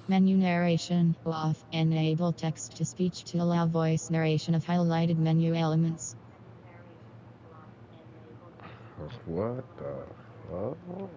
Menu narration off. Enable text to speech to allow voice narration of highlighted menu elements. What the fuck?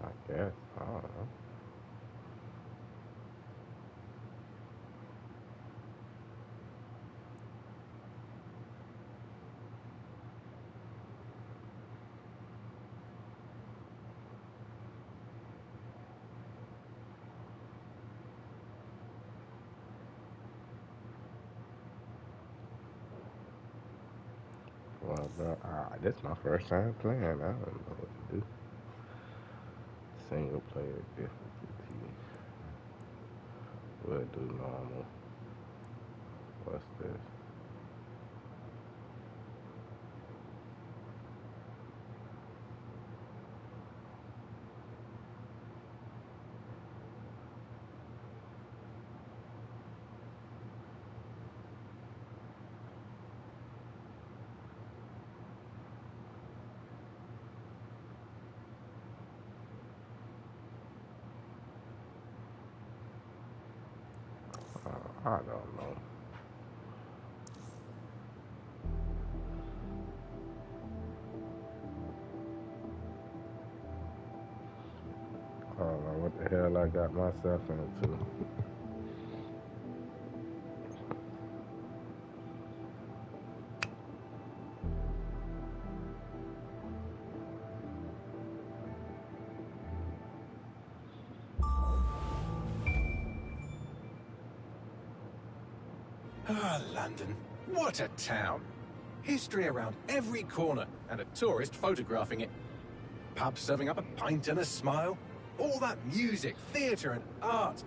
I guess. I don't know. Well, bro, this is my first time playing. I don't know what to do. Single player difficulty. We'll do normal. What's this? I don't know. I don't know what the hell I got myself into. Ah, London. What a town. History around every corner and a tourist photographing it. Pubs serving up a pint and a smile. All that music, theatre and art.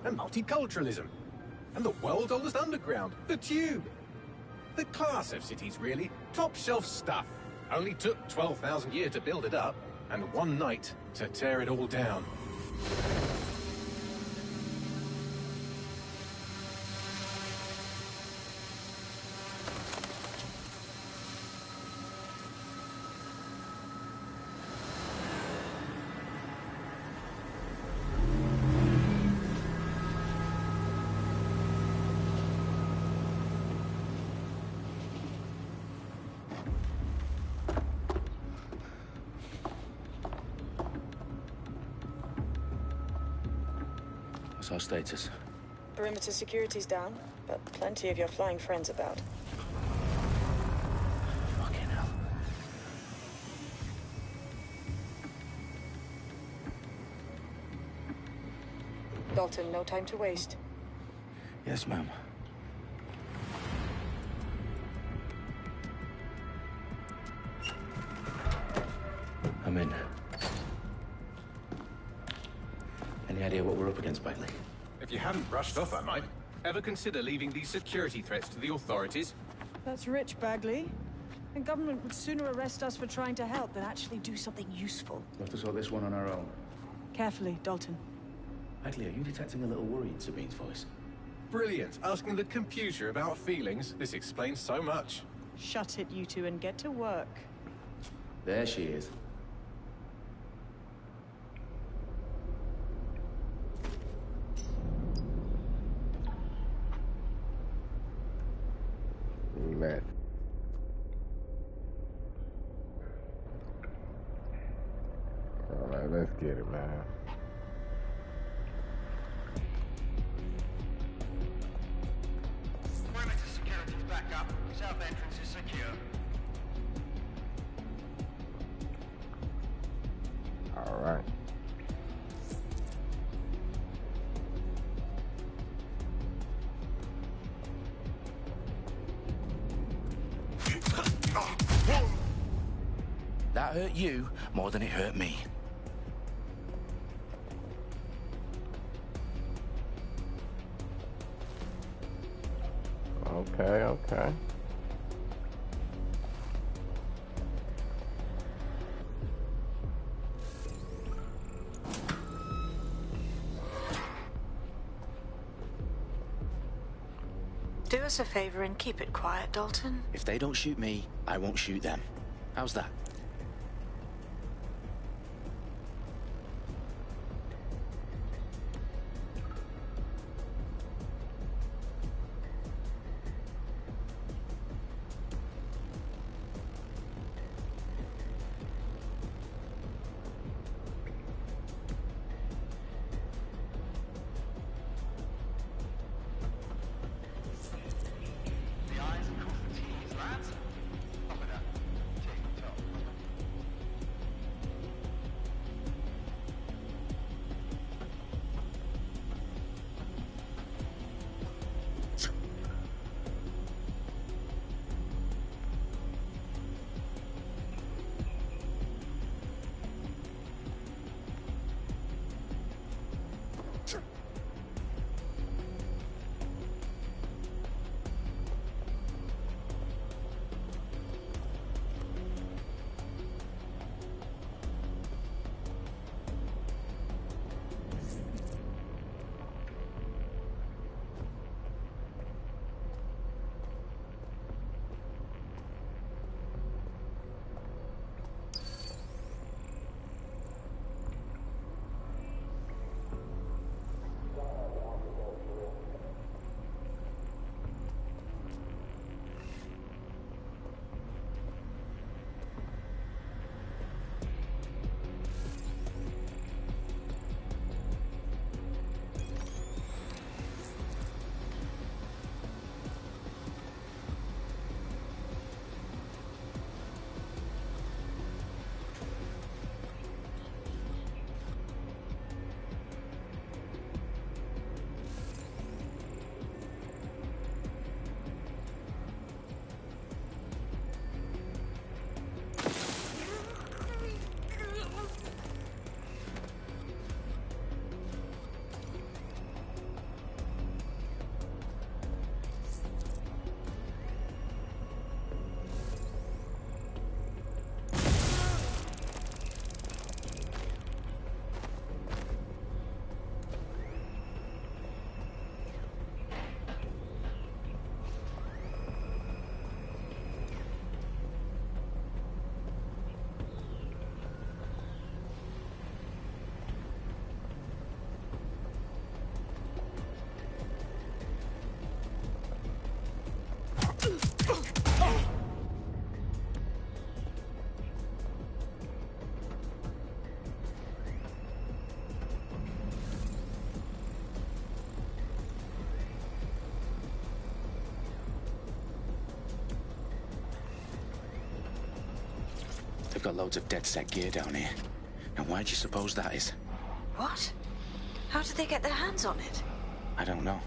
And multiculturalism. And the world's oldest underground, the Tube. The class of cities, really. Top shelf stuff. Only took 12,000 years to build it up, and one night to tear it all down. What's our status? Perimeter security's down, but plenty of your flying friends about. Fucking hell. Dalton, no time to waste. Yes, ma'am. I'm in. Any idea what we're up against, Bagley? If you hadn't brushed off, I might. Ever consider leaving these security threats to the authorities? That's rich, Bagley. The government would sooner arrest us for trying to help than actually do something useful. We'll have to sort this one on our own. Carefully, Dalton. Bagley, are you detecting a little worry in Sabine's voice? Brilliant. Asking the computer about feelings. This explains so much. Shut it, you two, and get to work. There she is. Let. let's get it, man. Perimeter security's back up. South entrance is secure. All right. That hurt you more than it hurt me. Okay, okay. Do us a favor and keep it quiet, Dalton. If they don't shoot me, I won't shoot them. How's that? The eyes cross the T's, lads. Top of that. Tick tock. They've got loads of DedSec gear down here. And why do you suppose that is? What? How did they get their hands on it? I don't know.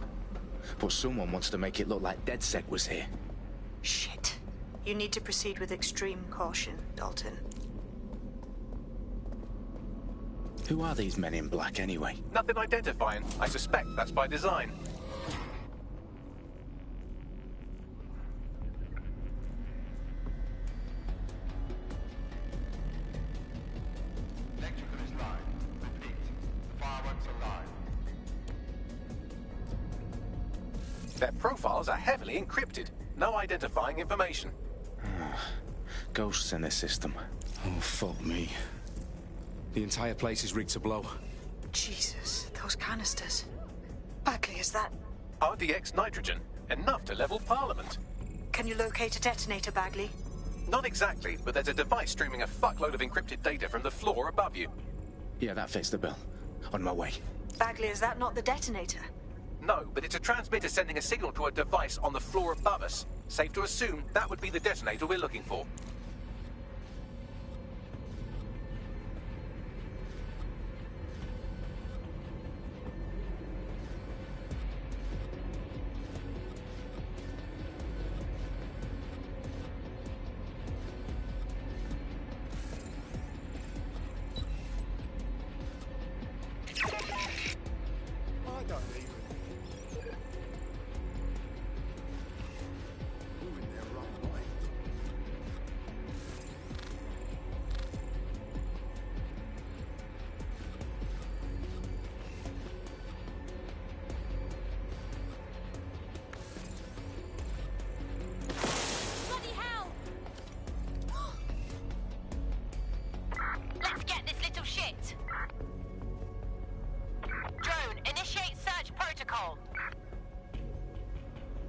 But someone wants to make it look like DedSec was here. Shit. You need to proceed with extreme caution, Dalton. Who are these men in black anyway? Nothing identifying. I suspect that's by design. Electrical is live. Repeat. Fireworks are live. Their profiles are heavily encrypted. No identifying information. Ghosts in this system. Oh, fuck me. The entire place is rigged to blow. Jesus, those canisters. Bagley, is that... RDX nitrogen. Enough to level Parliament. Can you locate a detonator, Bagley? Not exactly, but there's a device streaming a fuckload of encrypted data from the floor above you. Yeah, that fits the bill. On my way. Bagley, is that not the detonator? No, but it's a transmitter sending a signal to a device on the floor above us. Safe to assume that would be the detonator we're looking for.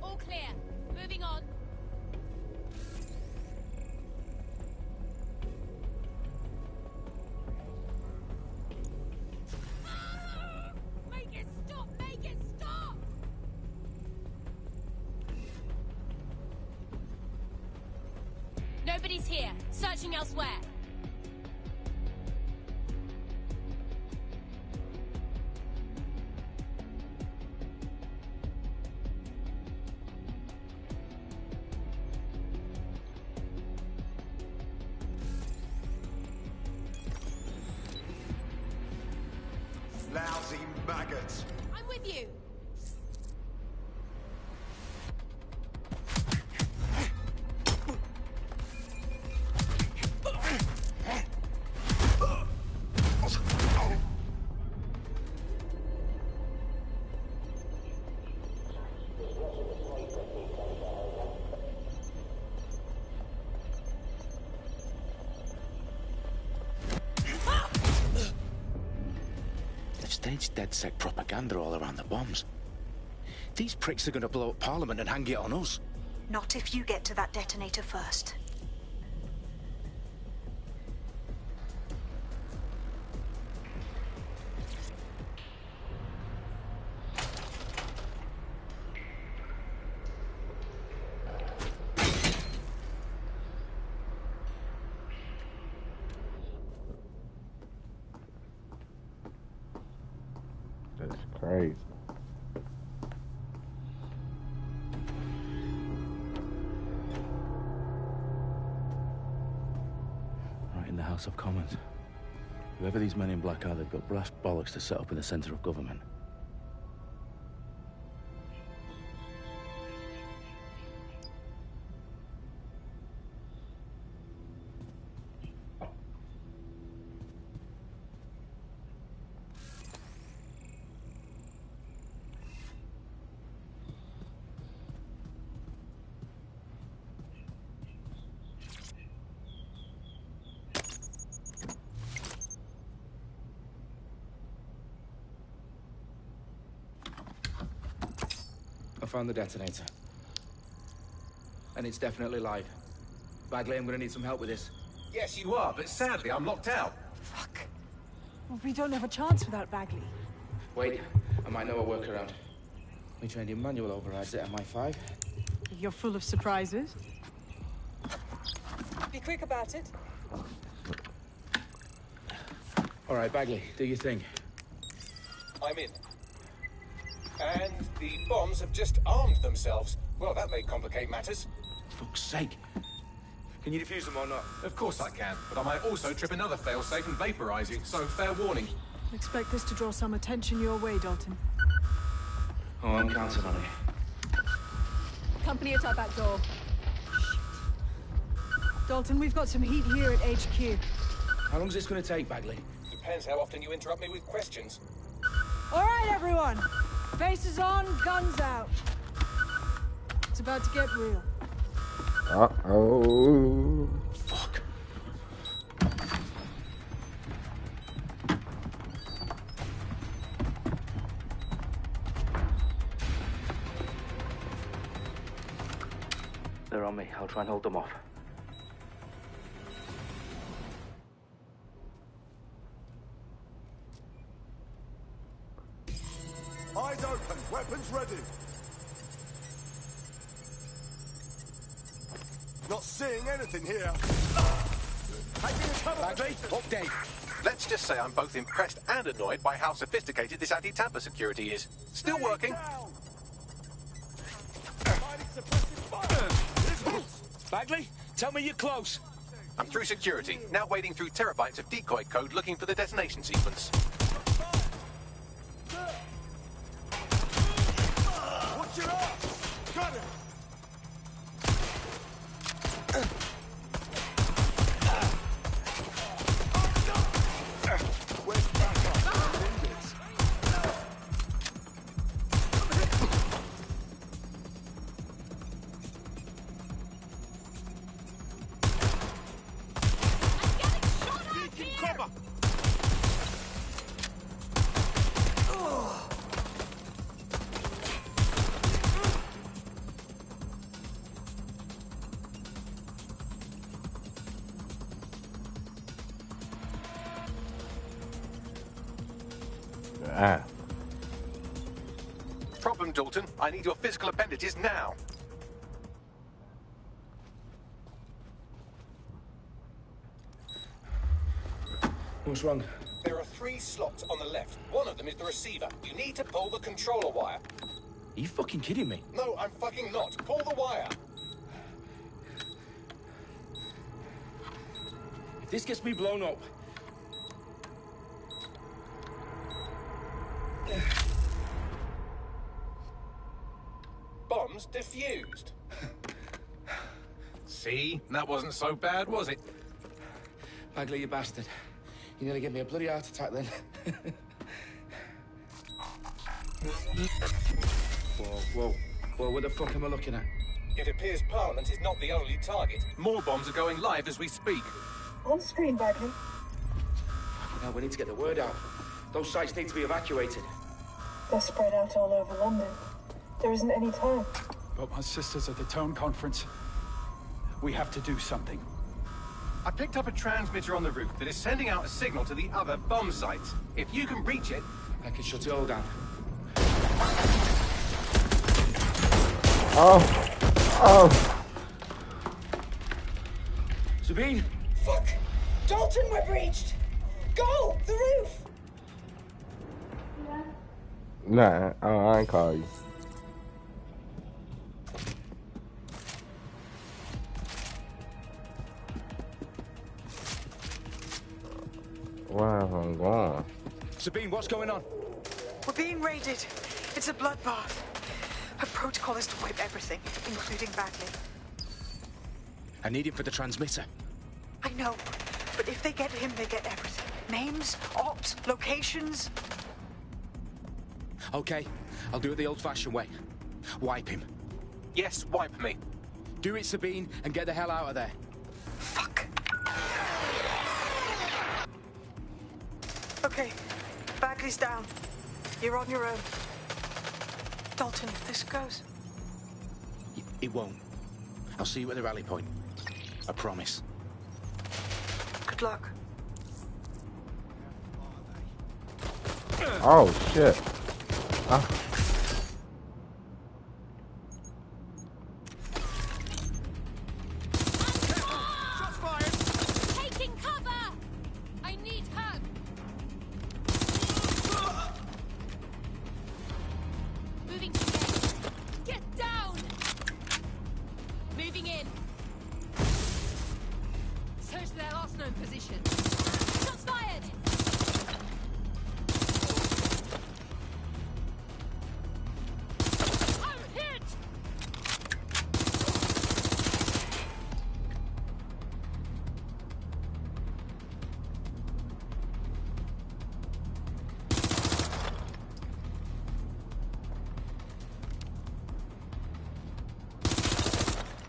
All clear. Moving on. Make it stop! Make it stop! Nobody's here. Searching elsewhere. Lousy maggots. I'm with you. Staged DedSec propaganda all around the bombs. These pricks are going to blow up Parliament and hang it on us. Not if you get to that detonator first. That's crazy. Right in the House of Commons. Whoever these men in black are, they've got brass bollocks to set up in the centre of government. I found the detonator. And it's definitely live. Bagley, I'm gonna need some help with this. Yes, you are, but sadly I'm locked out. Fuck. Well, we don't have a chance without Bagley. Wait, I might know a workaround. We trained in manual overrides at MI5. You're full of surprises. Be quick about it. All right, Bagley, do your thing. I'm in. And the bombs have just armed themselves. Well, that may complicate matters. Fuck's sake. Can you defuse them or not? Of course I can, but I might also trip another failsafe and vaporize you, so fair warning. Expect this to draw some attention your way, Dalton. Oh, I'm counting on it. Company at our back door. Shit. Dalton, we've got some heat here at HQ. How long's this gonna take, Bagley? Depends how often you interrupt me with questions. All right, everyone. Faces on, guns out. It's about to get real. Uh-oh. Fuck. They're on me. I'll try and hold them off. Weapons ready. Not seeing anything here. Bagley, update. Let's just say I'm both impressed and annoyed by how sophisticated this anti-tamper security is. Still working. Bagley, tell me you're close. I'm through security, now wading through terabytes of decoy code looking for the detonation sequence. Watch your arms! Got it! Where's backup? Cover! Ah. Problem, Dalton. I need your physical appendages now. What's wrong? There are 3 slots on the left. One of them is the receiver. You need to pull the controller wire. Are you fucking kidding me? No, I'm fucking not. Pull the wire. If this gets me blown up... Bombs defused. See? That wasn't so bad, was it? Bagley, you bastard. You nearly gave me a bloody heart attack then. Whoa, what the fuck am I looking at? It appears Parliament is not the only target. More bombs are going live as we speak. On screen, Bagley. Now we need to get the word out. Those sites need to be evacuated. They're spread out all over London. There isn't any time. But my sister's at the Tone Conference. We have to do something. I picked up a transmitter on the roof that is sending out a signal to the other bomb sites. If you can reach it... I can shut it all down. Oh. Sabine! Fuck! Dalton, we're breached! Go! The roof! Nah, I ain't call you. Wow, I'm gone. Sabine, what's going on? We're being raided. It's a bloodbath. Her protocol is to wipe everything, including Bagley. I need him for the transmitter. I know, but if they get him, they get everything. Names, ops, locations. Okay, I'll do it the old-fashioned way. Wipe him. Yes, wipe me. Do it, Sabine, and get the hell out of there. Fuck. Okay, Bagley's down. You're on your own. Dalton, if this goes... It won't. I'll see you at the rally point. I promise. Good luck. Oh, shit. Shots fired! Taking cover! I need help! Moving to get down! Moving in. Search their last known position. Shots fired! I'm hit!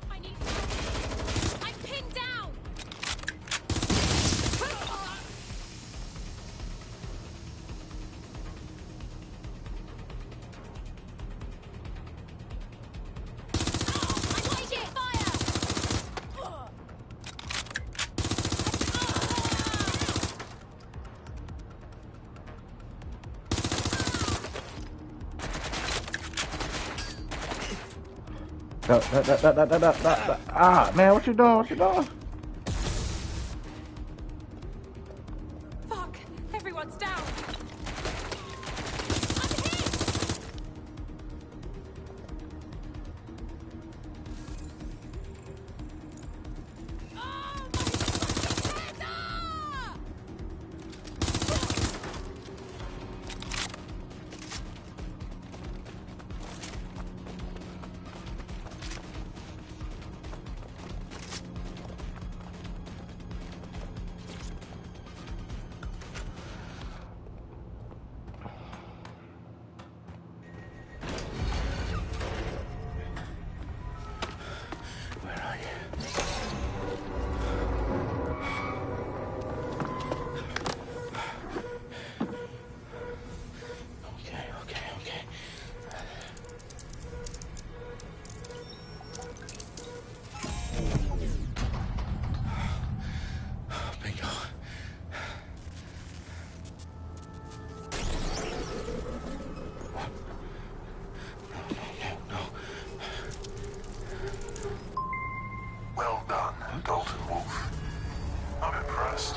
I need help. I'm pinned down! Ah, man, what you doing? What you doing? Fuck! Everyone's down! Well done, Dalton Wolf. I'm impressed.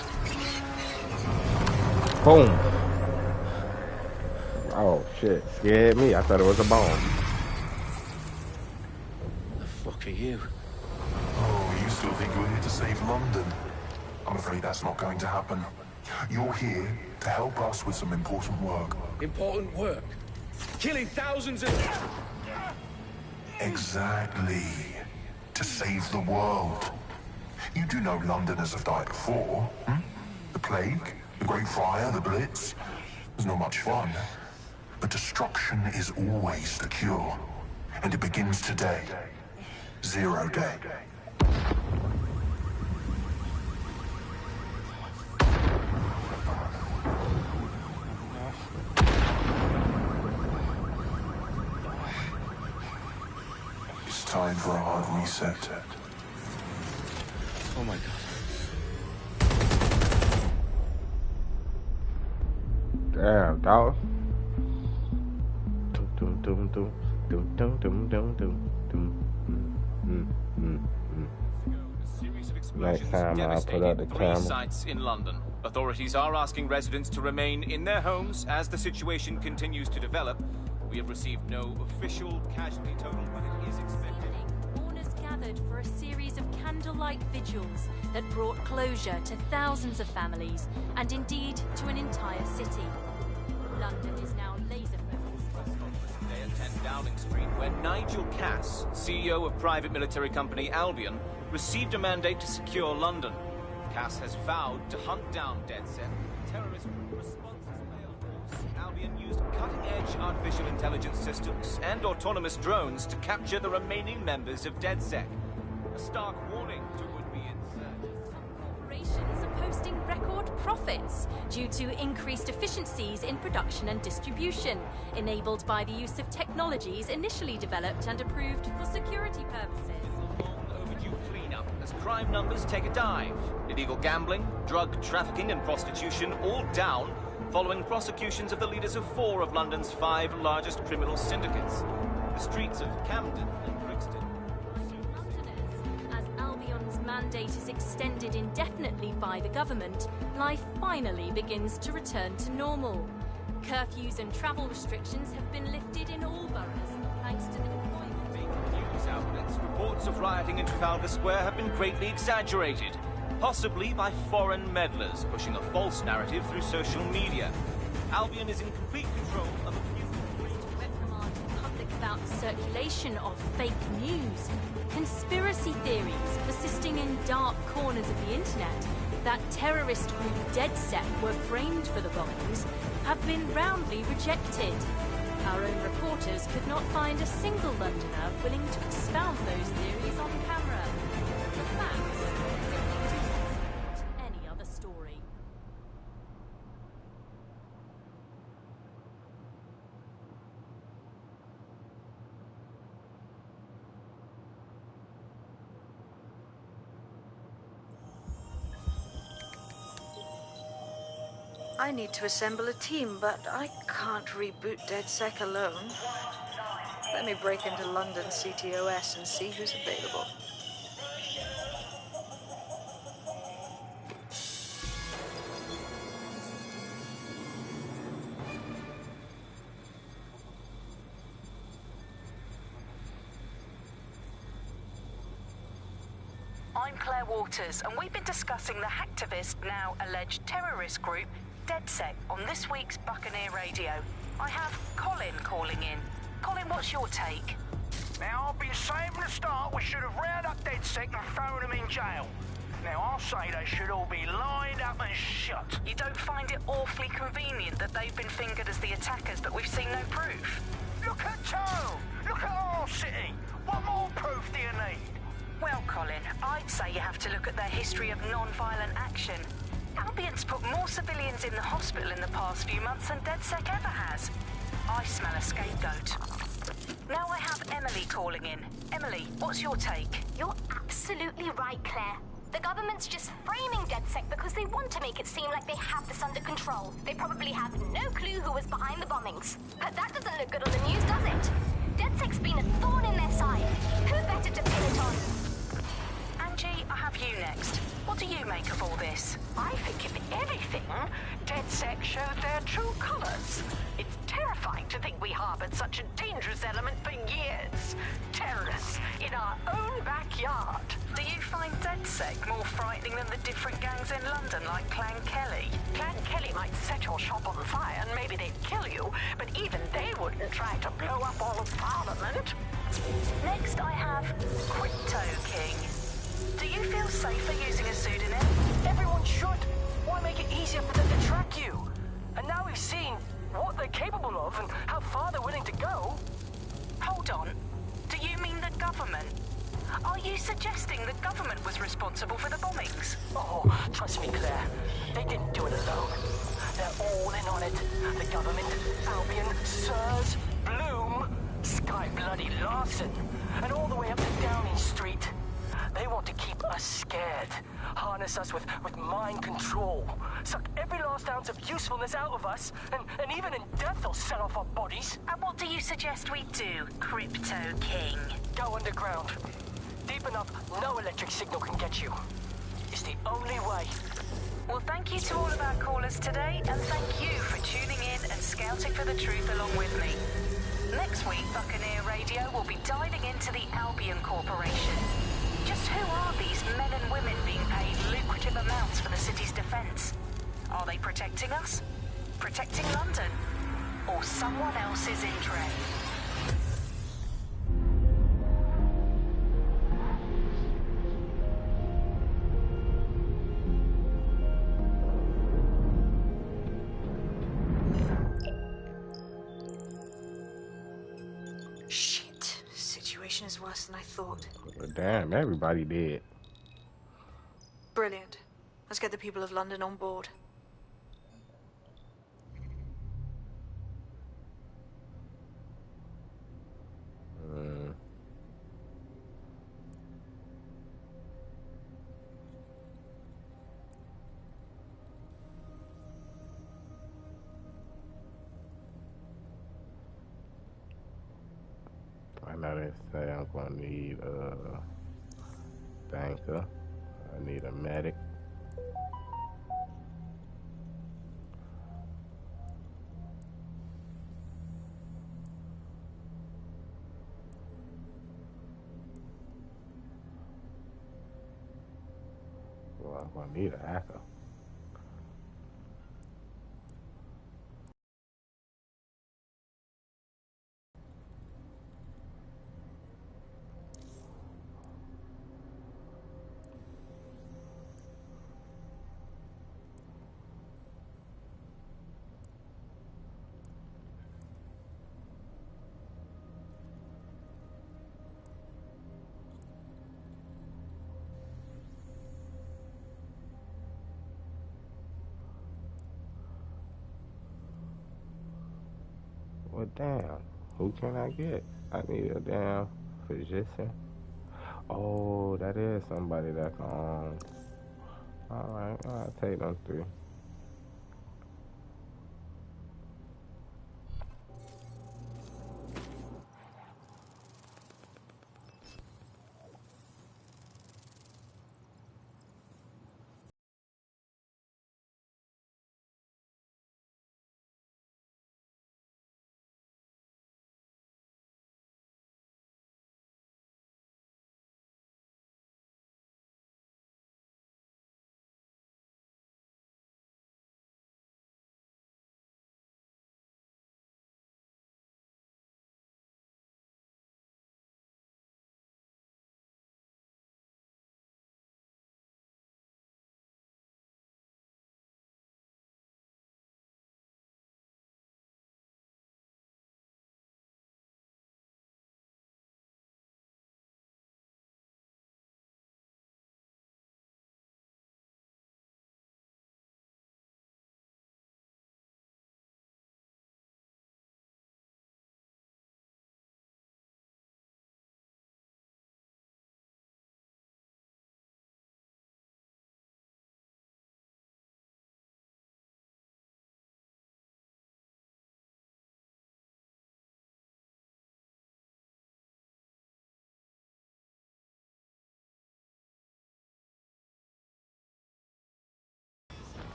Boom. Oh shit, scared me. I thought it was a bomb. The fuck are you? Oh, you still think you're here to save London? I'm afraid that's not going to happen. You're here to help us with some important work. Important work? Killing thousands of... Exactly. To save the world. You do know Londoners have died before, hmm? The plague, the Great Fire, the Blitz. It's not much fun. But destruction is always the cure. And it begins today. Zero Day. It's time for a hard reset. Oh my god. Damn, dog. Next time I'll put up the camera. Sites in London. Authorities are asking residents to remain in their homes as the situation continues to develop. We have received no official casualty total, but it is expected. Mourners gathered for a series of candlelight vigils that brought closure to thousands of families and indeed to an entire city. London is now laser-focused. Today at 10 Downing Street, where Nigel Cass, CEO of private military company Albion, received a mandate to secure London. Cass has vowed to hunt down DedSec. Terrorist responses failed. Albion used cutting-edge artificial intelligence systems and autonomous drones to capture the remaining members of DedSec. A stark warning to would-be insurgents. Corporations are posting record profits due to increased efficiencies in production and distribution, enabled by the use of technologies initially developed and approved for security purposes. As crime numbers take a dive. Illegal gambling, drug trafficking and prostitution all down following prosecutions of the leaders of 4 of London's 5 largest criminal syndicates. The streets of Camden and Brixton. Londoners, as Albion's mandate is extended indefinitely by the government, life finally begins to return to normal. Curfews and travel restrictions have been lifted in all boroughs, thanks to the deployment. News outlets, reports of rioting in Trafalgar Square have been greatly exaggerated, possibly by foreign meddlers pushing a false narrative through social media. Albion is in complete control of a few reprimand the public about the circulation of fake news, conspiracy theories persisting in dark corners of the internet that terrorist group DedSec were framed for the bombings have been roundly rejected. Our own reporters could not find a single Londoner willing to expound those theories on camera. The facts simply do not support any other story. I need to assemble a team, but I can't reboot DedSec alone. Let me break into London CTOS and see who's available. I'm Claire Waters, and we've been discussing the hacktivist, now alleged terrorist group, DedSec, on this week's Buccaneer Radio. I have Colin calling in. Colin, what's your take? Now, I've been saying from the start we should have rounded up DedSec and thrown them in jail. Now, I'll say they should all be lined up and shot. You don't find it awfully convenient that they've been fingered as the attackers, but we've seen no proof? Look at Town! Look at our city! What more proof do you need? Well, Colin, I'd say you have to look at their history of non-violent action. Albion's put more civilians in the hospital in the past few months than DedSec ever has. I smell a scapegoat. Now I have Emily calling in. Emily, what's your take? You're absolutely right, Claire. The government's just framing DedSec because they want to make it seem like they have this under control. They probably have no clue who was behind the bombings. But that doesn't look good on the news, does it? DedSec's been a thorn in their side. Who better to pin it on? Angie, I have you next. What do you make of all this? I think, if anything, DedSec showed their true colors. It's terrifying to think we harbored such a dangerous element for years. Terrorists in our own backyard. Do you find DedSec more frightening than the different gangs in London, like Clan Kelly? Clan Kelly might set your shop on fire and maybe they'd kill you, but even they wouldn't try to blow up all of Parliament. Next, I have Crypto King. Do you feel safer using a pseudonym? Everyone should. Why make it easier for them to track you? And now we've seen what they're capable of and how far they're willing to go. Hold on. Do you mean the government? Are you suggesting the government was responsible for the bombings? Oh, trust me, Claire. They didn't do it alone. They're all in on it. The government, Albion, Sirs, Bloom, Sky Bloody Larson, and all the way up to Downing Street. They want to keep us scared, harness us with mind control, suck every last ounce of usefulness out of us, and even in death they'll sell off our bodies. And what do you suggest we do, Crypto King? Go underground. Deep enough, no electric signal can get you. It's the only way. Well, thank you to all of our callers today, and thank you for tuning in and scouting for the truth along with me. Next week, Buccaneer Radio will be diving into the Albion Corporation. Just who are these men and women being paid lucrative amounts for the city's defense? Are they protecting us? Protecting London? Or someone else's interest? Shit. Situation is worse than I thought. Damn, everybody dead. Brilliant. Let's get the people of London on board. I know they say I'm gonna need a tanker. I need a medic. Well, I'm gonna need a hacker. Well, damn. Who can I get? I need a damn physician. Oh, that is somebody that can. Alright, I'll take them three.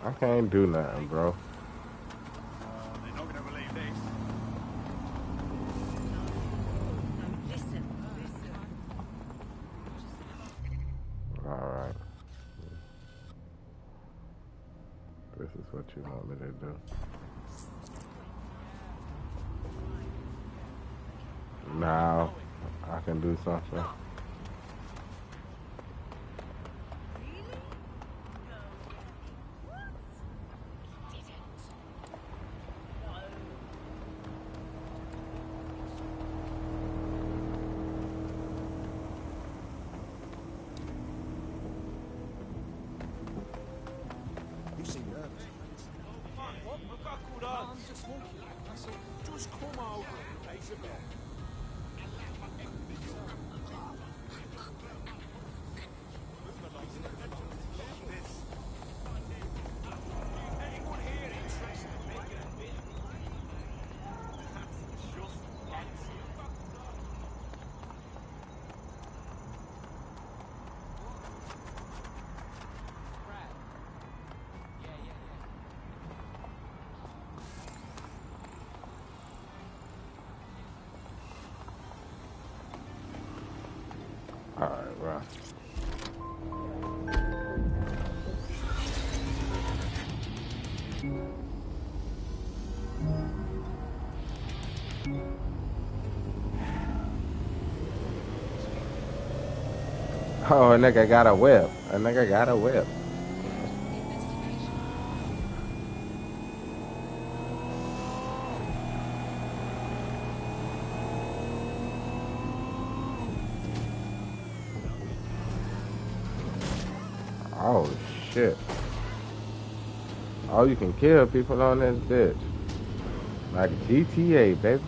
I can't do nothing, bro. They're not gonna believe this. Alright. This is what you want me to do. Now I can do something. You seem nervous. What? I buckled up. I'm just walking. I said, just come over. Place a bit. Alright, right. Oh, a nigga got a whip. A nigga got a whip. Oh shit. Oh, you can kill people on this bitch. Like GTA, baby.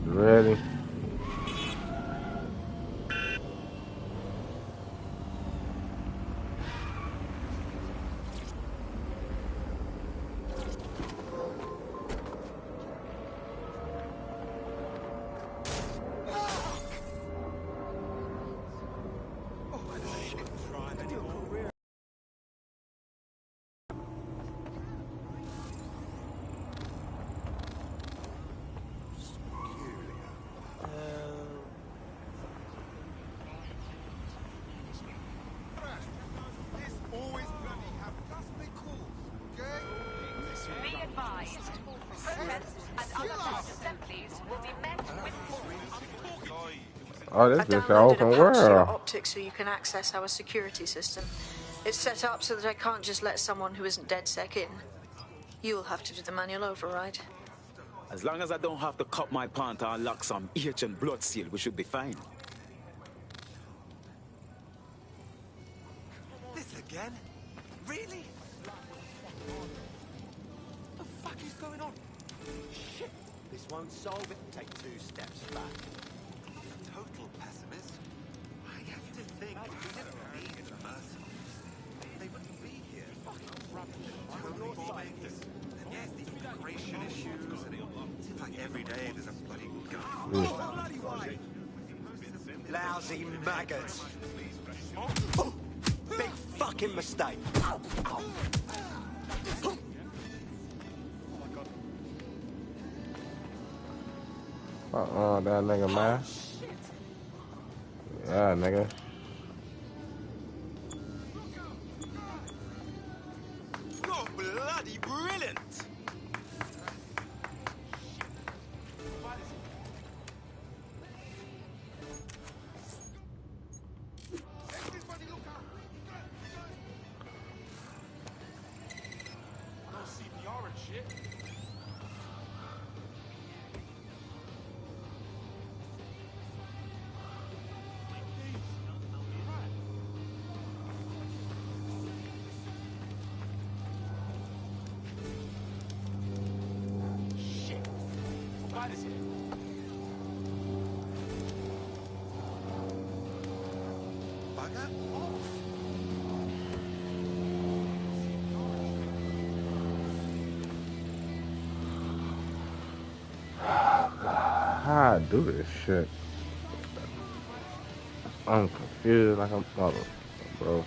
Ready? Be advised, protests and other mass assemblies will be met with force. Oh, this I is an downloaded open a patch to your world. optics so you can access our security system. It's set up so that I can't just let someone who isn't DedSec in. You'll have to do the manual override. As long as I don't have to cut my pant or lock some ancient blood seal, we should be fine. This again? Really? What the fuck is going on? Shit! This won't solve it. Take 2 steps back. Total pessimist. I have to think we didn't need mercenaries. They wouldn't be here. Fucking rubbish. Totally bombings. And yes, these immigration issues. And it seems like every day there's a bloody gun. Oh, bloody way! Lousy maggots. Oh, big fucking mistake. That nigga, man. Yeah, nigga. You're bloody brilliant! Spiders here. Bugger off. How I do this shit? I'm confused like a mother, bro.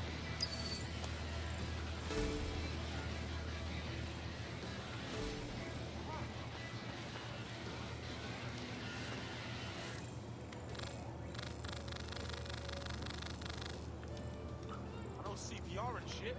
I know CPR and shit.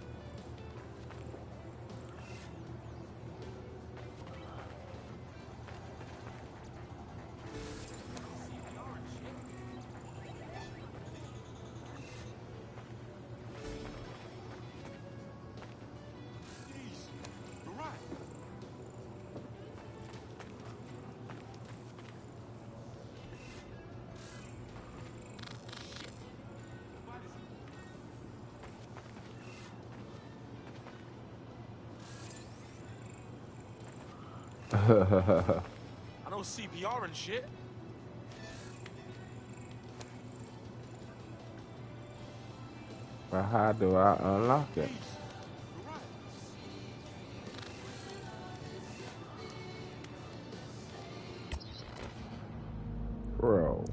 I know CPR and shit. But how do I unlock it? Bro.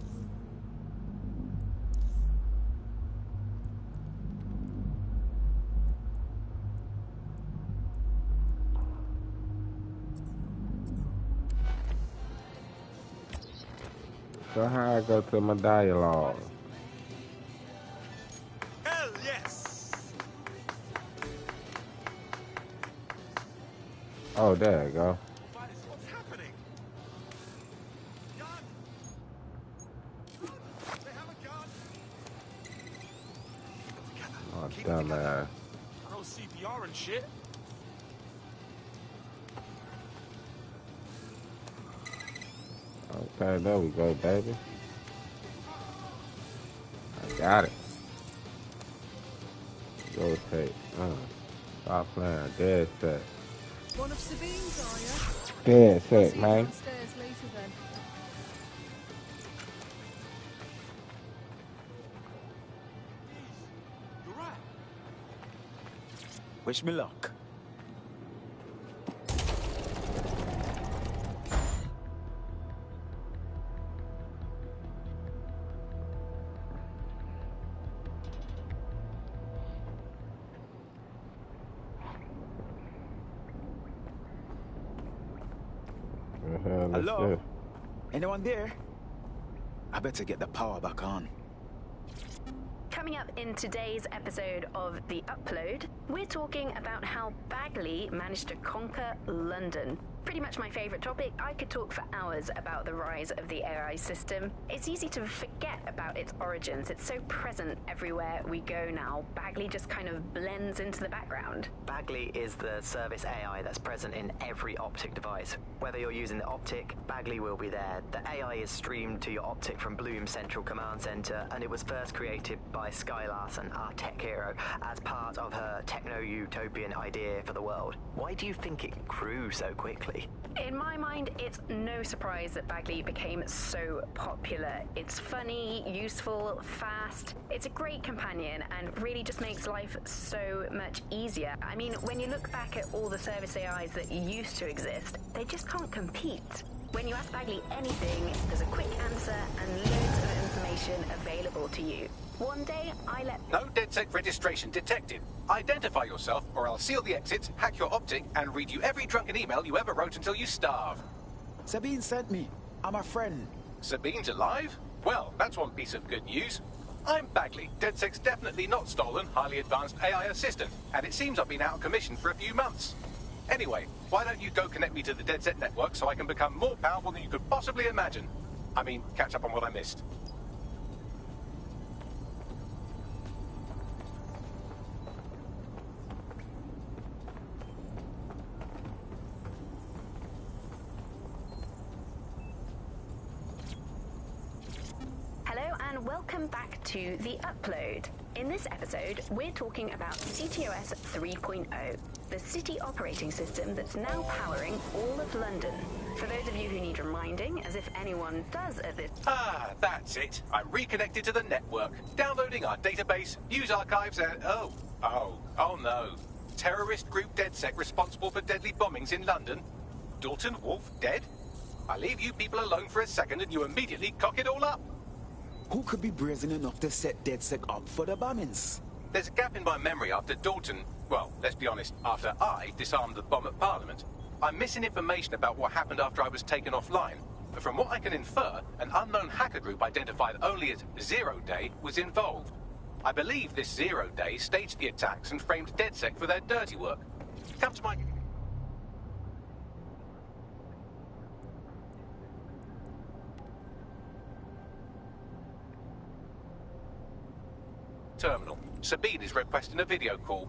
So how I go to my dialogue? Hell yes. Oh, there you go. What's happening? Gun. They have a gun. Oh, dumbass. I know CPR and shit. Okay, there we go, baby. I got it. Rotate. Stop playing. Dead set. One of Sabine's, are you? Dead set, man. Downstairs later then. You're right. Wish me luck. Hello? Anyone there? I better get the power back on. Coming up in today's episode of The Upload, we're talking about how Bagley managed to conquer London. Pretty much my favorite topic. I could talk for hours about the rise of the AI system. It's easy to forget about its origins. It's so present everywhere we go now. Bagley just kind of blends into the background. Bagley is the service AI that's present in every Optic device. Whether you're using the Optic, Bagley will be there. The AI is streamed to your Optic from Bloom's Central Command Center, and it was first created by Sky Larson, our tech hero, as part of her techno-utopian idea for the world. Why do you think it grew so quickly? In my mind, it's no surprise that Bagley became so popular. It's funny, useful, fast. It's a great companion and really just makes life so much easier. I mean, when you look back at all the service AIs that used to exist, they just can't compete. When you ask Bagley anything, there's a quick answer and loads of information available to you. One day, I let... No DedSec registration detected. Identify yourself, or I'll seal the exits, hack your Optic, and read you every drunken email you ever wrote until you starve. Sabine sent me. I'm a friend. Sabine's alive? Well, that's one piece of good news. I'm Bagley, DedSec's definitely not stolen, highly advanced AI assistant, and it seems I've been out of commission for a few months. Anyway, why don't you go connect me to the DedSec network so I can become more powerful than you could possibly imagine? I mean, catch up on what I missed. Welcome back to The Upload. In this episode, we're talking about CTOS 3.0, the city operating system that's now powering all of London. For those of you who need reminding, as if anyone does at this... Ah, that's it. I'm reconnected to the network, downloading our database, news archives, and... Oh no. Terrorist group DedSec responsible for deadly bombings in London. Dalton Wolf dead? I leave you people alone for a second and you immediately cock it all up. Who could be brazen enough to set DedSec up for the bombings? There's a gap in my memory after Dalton... Well, let's be honest, after I disarmed the bomb at Parliament. I'm missing information about what happened after I was taken offline. But from what I can infer, an unknown hacker group identified only as Zero Day was involved. I believe this Zero Day staged the attacks and framed DedSec for their dirty work. Come to my... terminal. Sabine is requesting a video call.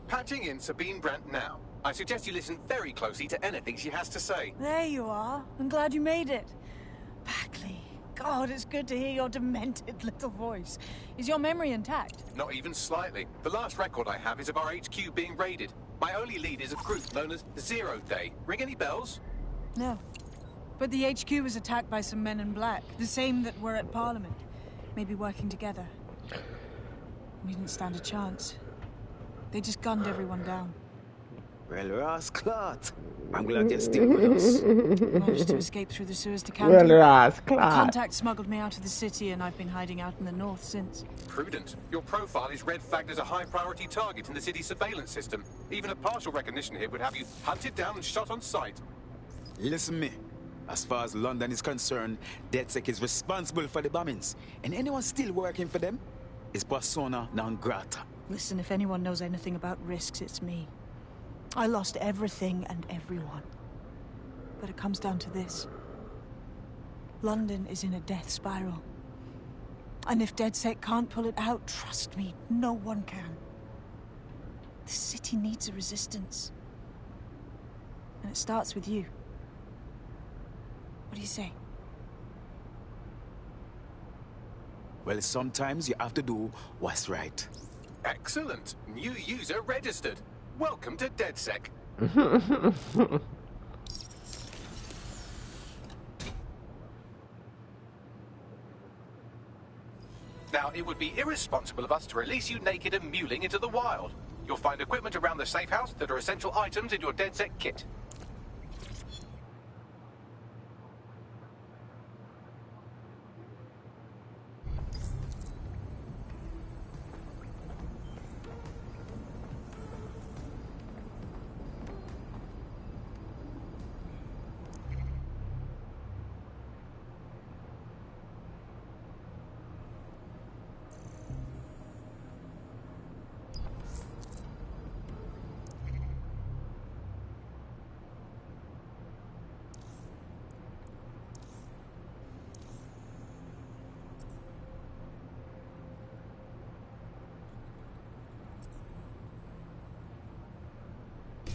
Patching in Sabine Brandt now. I suggest you listen very closely to anything she has to say. There you are. I'm glad you made it. Bagley. God, it's good to hear your demented little voice. Is your memory intact? Not even slightly. The last record I have is of our HQ being raided. My only lead is a group known as Zero Day. Ring any bells? No. But the HQ was attacked by some men in black. The same that were at Parliament. Maybe working together. We didn't stand a chance. They just gunned everyone down. Well, Ross Clark, I'm glad you're still with us. Managed to escape through the sewers to Camden. Well, Ross A Clark. contact smuggled me out of the city, and I've been hiding out in the north since. Prudent. Your profile is red flagged as a high-priority target in the city's surveillance system. Even a partial recognition hit would have you hunted down and shot on sight. Listen me. As far as London is concerned, DedSec is responsible for the bombings. And anyone still working for them is persona non grata. Listen, if anyone knows anything about risks, it's me. I lost everything and everyone. But it comes down to this. London is in a death spiral. And if DedSec can't pull it out, trust me, no one can. The city needs a resistance. And it starts with you. What do you say? Well, sometimes you have to do what's right. Excellent. New user registered. Welcome to DedSec. Now, it would be irresponsible of us to release you naked and mewling into the wild. You'll find equipment around the safe house that are essential items in your DedSec kit.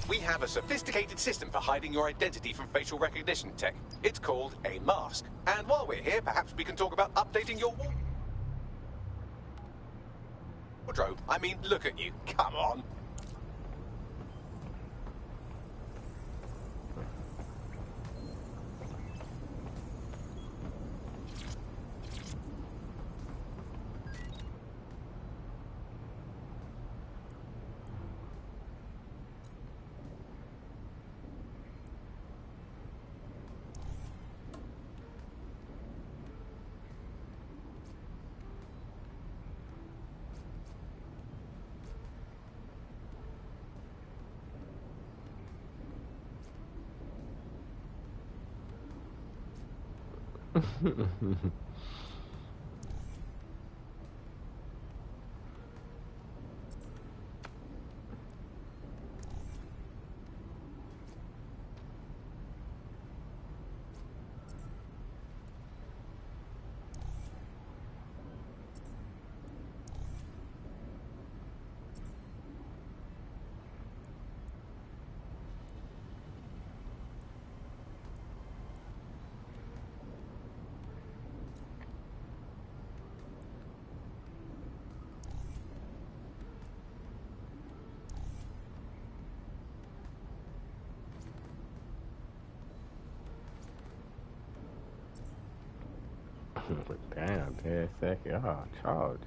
We have a sophisticated system for hiding your identity from facial recognition tech. It's called a mask. And while we're here, perhaps we can talk about updating your wardrobe. I mean, look at you. Come on. Damn, 10 seconds. Oh, charge.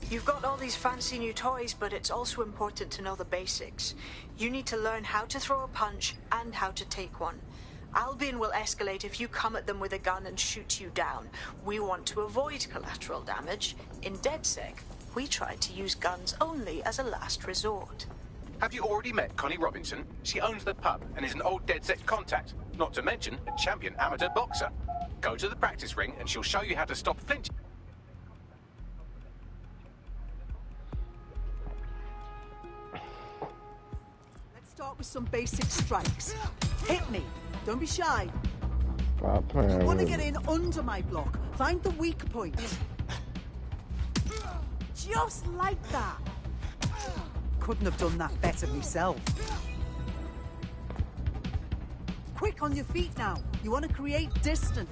You've got all these fancy new toys, but it's also important to know the basics. You need to learn how to throw a punch and how to take one. Albion will escalate if you come at them with a gun and shoot you down. We want to avoid collateral damage. In DedSec, we try to use guns only as a last resort. Have you already met Connie Robinson? She owns the pub and is an old DedSec contact, not to mention a champion amateur boxer. Go to the practice ring and she'll show you how to stop flinching. Start with some basic strikes. Hit me. Don't be shy. Stop playing. You want to get in under my block. Find the weak point. Just like that. Couldn't have done that better myself. Quick on your feet now. You want to create distance.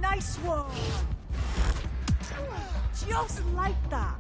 Nice one! Just like that.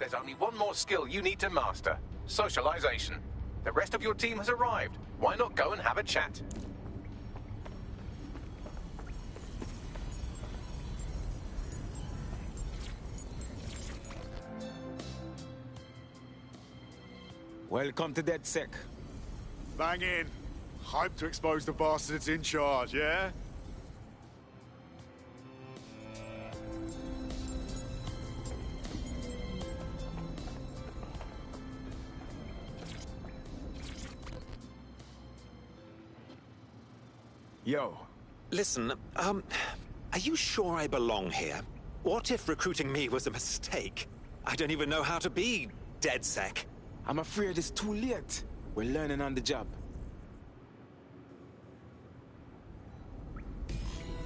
There's only one more skill you need to master. Socialization. The rest of your team has arrived. Why not go and have a chat? Welcome to DedSec. Bang in. Hype to expose the bastards in charge, yeah? Yo. Listen, are you sure I belong here? What if recruiting me was a mistake? I don't even know how to be DedSec. I'm afraid it's too late. We're learning on the job.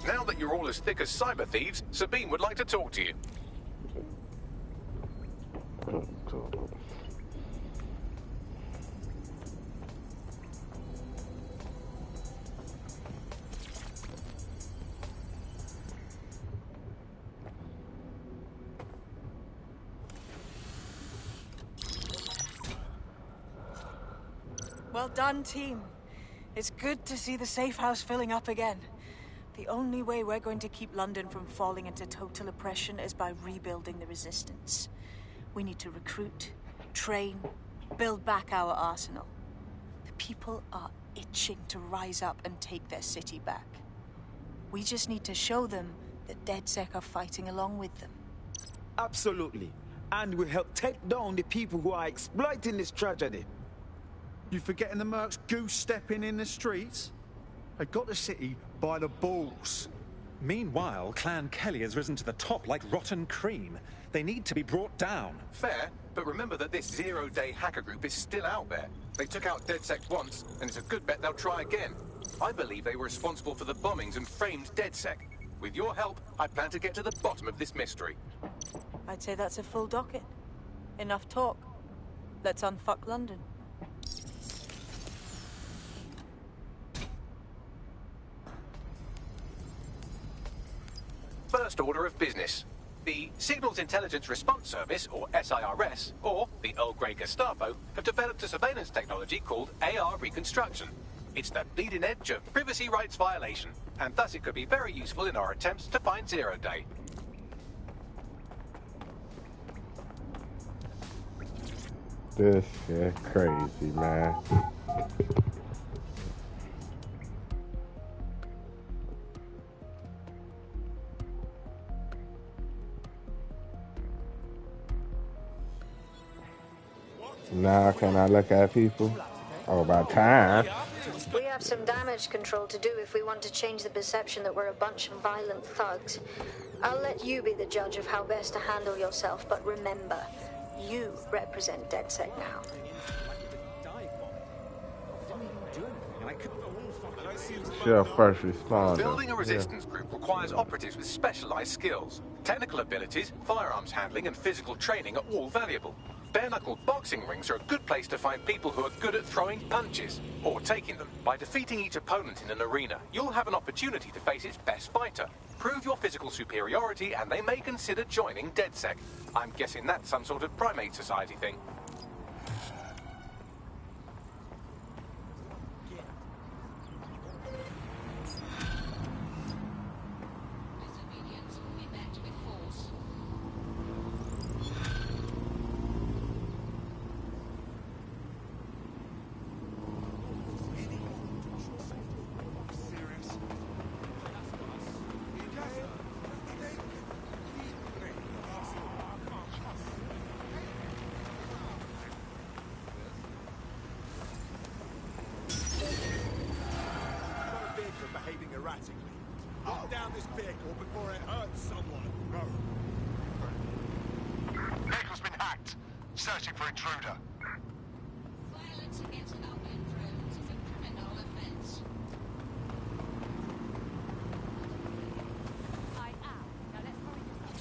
Now that you're all as thick as cyber thieves, Sabine would like to talk to you. Well done, team. It's good to see the safe house filling up again. The only way we're going to keep London from falling into total oppression is by rebuilding the resistance. We need to recruit, train, build back our arsenal. The people are itching to rise up and take their city back. We just need to show them that DedSec are fighting along with them. Absolutely. And will help take down the people who are exploiting this tragedy. You forgetting the mercs goose-stepping in the streets? They got the city by the balls. Meanwhile, Clan Kelly has risen to the top like rotten cream. They need to be brought down. Fair, but remember that this zero-day hacker group is still out there. They took out DedSec once, and it's a good bet they'll try again. I believe they were responsible for the bombings and framed DedSec. With your help, I plan to get to the bottom of this mystery. I'd say that's a full docket. Enough talk. Let's unfuck London. First order of business. The Signals Intelligence Response Service, or SIRS, or the Earl Grey Gestapo, have developed a surveillance technology called AR Reconstruction. It's the bleeding edge of privacy rights violation, and thus it could be very useful in our attempts to find Zero Day. This shit crazy, man. Now can I look at people? Oh, about time. We have some damage control to do if we want to change the perception that we're a bunch of violent thugs. I'll let you be the judge of how best to handle yourself, but remember, you represent DedSec now. Sure, first responder. Building a resistance group requires operatives with specialized skills. Technical abilities, firearms handling, and physical training are all valuable. Bare-knuckle boxing rings are a good place to find people who are good at throwing punches, or taking them. By defeating each opponent in an arena, you'll have an opportunity to face its best fighter. Prove your physical superiority, and they may consider joining DedSec. I'm guessing that's some sort of primate society thing. Lock down this vehicle before it hurts someone. Go. Vehicle's been hacked. Searching for intruder. Violence against Albion drones is a criminal offense. I am. Now let's hurry this up.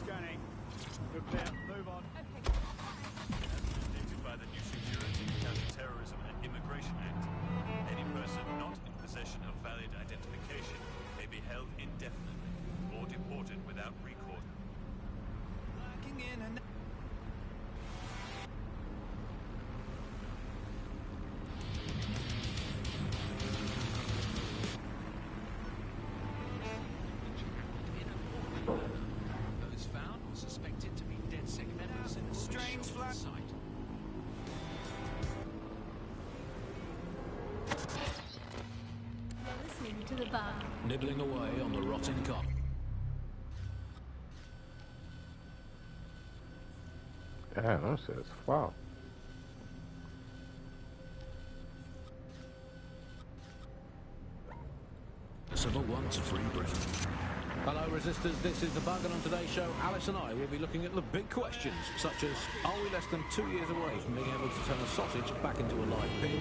Scanning. Good clear. Move on. Okay. Mandated by the New Security, Counter-Terrorism and Immigration Act. Any person not in possession of valid identification may be held indefinitely or deported without recourse. Those found or suspected to be DedSec members in the strange flat site. Listening to the bar. Nibbling away on the rotten cop. Damn, that shit's wow. The civil one to free Britain. Hello, Resistors. This is The Bug, and on today's show, Alice and I will be looking at the big questions, such as, are we less than 2 years away from being able to turn a sausage back into a live pig?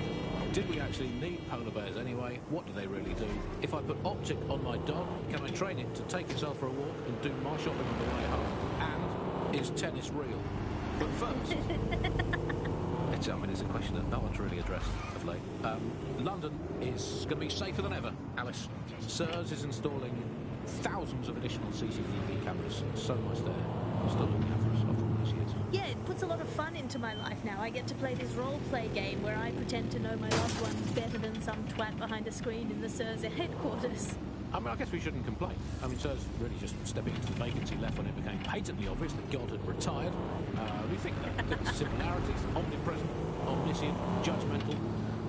Did we actually need polar bears anyway? What do they really do? If I put Optic on my dog, can I train it to take itself for a walk and do my shopping on the way home? And is tennis real? But first... it's a question that no one's really addressed of late. London is going to be safer than ever, Alice. SIRS is installing thousands of additional CCTV cameras. So much there. Still looking after us after all those years. Yeah, it puts a lot of fun into my life now. I get to play this role-play game where I pretend to know my loved ones better than some twat behind a screen in the SIRS headquarters. I mean, I guess we shouldn't complain. I mean, SIRS really just stepping into the vacancy left when it became patently obvious that God had retired. We think that the similarities, omnipresent, omniscient, judgmental,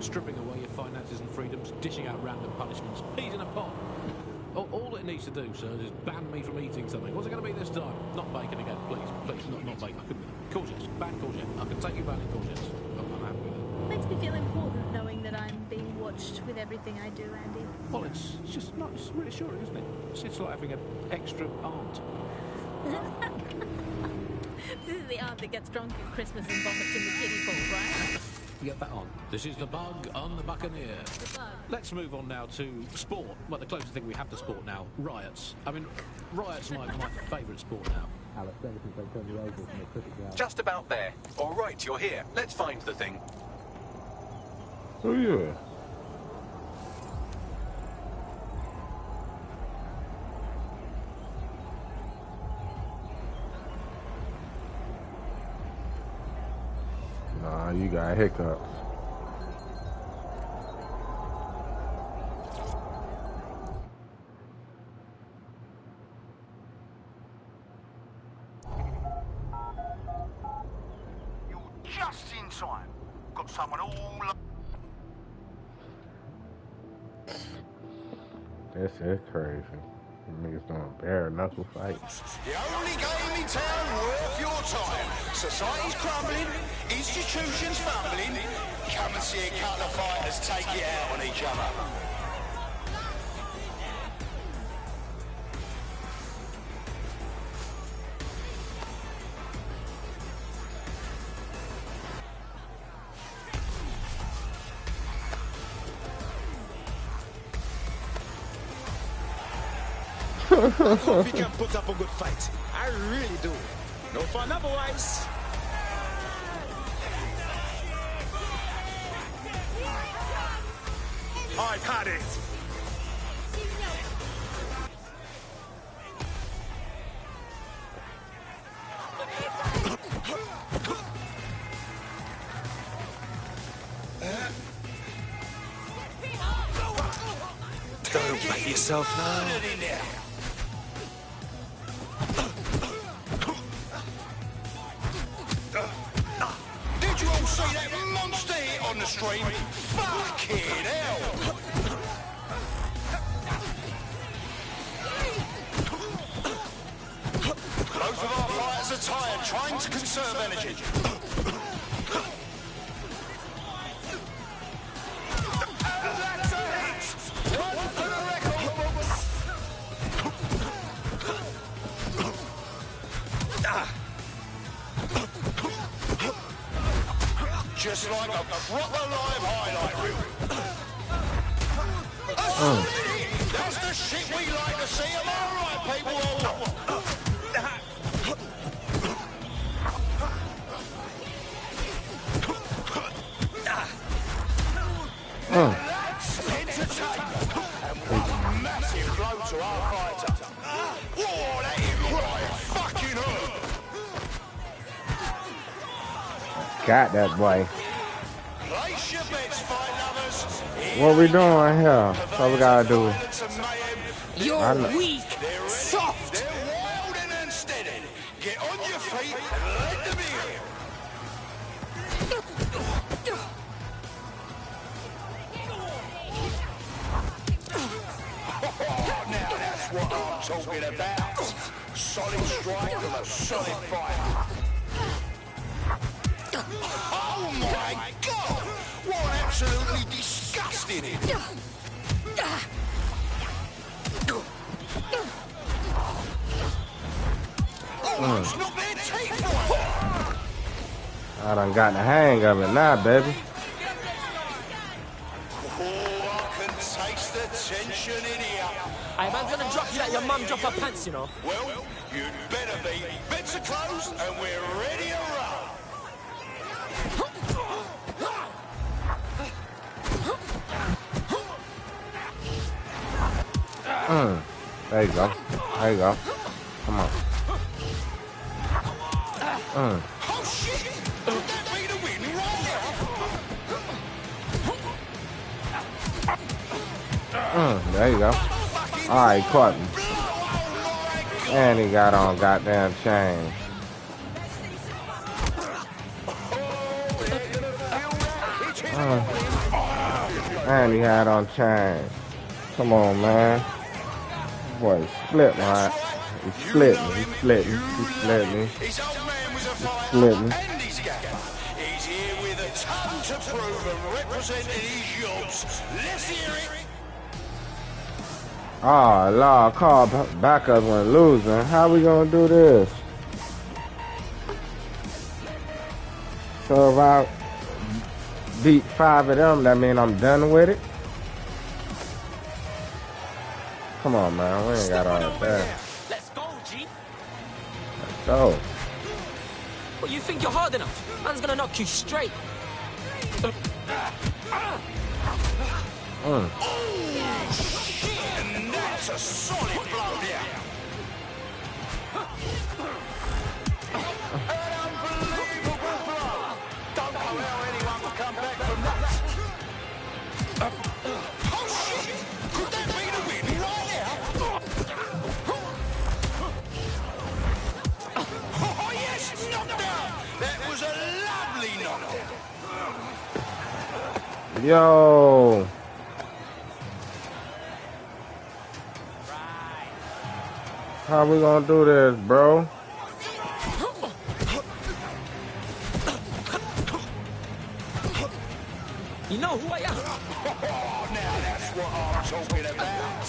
stripping away your finances and freedoms, dishing out random punishments, peas in a pot. All it needs to do, sir, is ban me from eating something. What's it going to be this time? Not bacon again, please. Please, not bacon. I couldn't. Courgettes. Ban courgette. I can take you banning courgettes. I'm happy with it. Makes me feel important knowing that I'm being watched with everything I do, Andy. Well, it's just not. It's reassuring, isn't it? It's like having an extra aunt. This is the aunt that gets drunk at Christmas and vomits in the kiddie pool, right? Get that on. This is the bug on the Buccaneer. The bug. Let's move on now to sport. Well, the closest thing we have to sport now, riots. I mean, riots are my favourite sport now. Alex, ever since they turned you over from the cricket ground. Just about there. All right, you're here. Let's find the thing. Oh, yeah. Nah, you got hiccups. You're just in time. Got someone all... This is crazy. Niggas doing bare knuckle fights. The only game in town worth your time. Society's crumbling, institutions fumbling. Come and see a couple of fighters take it out on each other. I hope you can put up a good fight. I really do. No fun otherwise. I've had it. Don't bite yourself now. Did you all see that monster hit on the stream? Fucking hell! Most of our fighters are tired, trying to conserve energy. And that's a hit! One for the record books! Just like a proper live highlight reel. That's the shit we like to see. Am I right, people? That's entertainment. And one massive blow to our fighter. Whoa, that hit right fucking hurt. Got that boy. Place your bets, fight lovers. What we doing here? What we gotta do? You're weak, soft. They're wild and unsteady. Get on your feet and let them in. Oh, now that's what I'm talking about. Solid strike from a solid fight. Oh my God! What absolutely disgusting it! Almost knocked their teeth off! I done got the hang of it now, baby. Oh, I can taste the tension in here. Hey, man's gonna drop you like your mum drop her pants, you know. Well, you'd better be. Bets are closed and we're ready to roll. There you go. There you go. Come on. Oh shit! Could that be the win right now? There you go. Alright, caught me. And he got on goddamn chain. And he had on chain. Come on, man. boy split my. He split me. He split me. He split me. His old man was a fighter split me. and his gaffer. He's here with a ton to prove and representing his jobs. Let's hear it. Ah, law call backup when losing. How we gonna do this? So if I beat 5 of them, that mean I'm done with it? Come on, man. We ain't got all that. Let's go, G. Let's go. What, you think you're hard enough? Man's gonna knock you straight. Oh, shit! And that's a solid blow there. An unbelievable blow. Don't know how anyone will come back from that. Oh, shit! Could that be the win right now? Oh, yes! Knockdown! That was a lovely knockdown. Yo. How we gonna do this, bro? You know who I am? Oh, now that's what I'm talking about.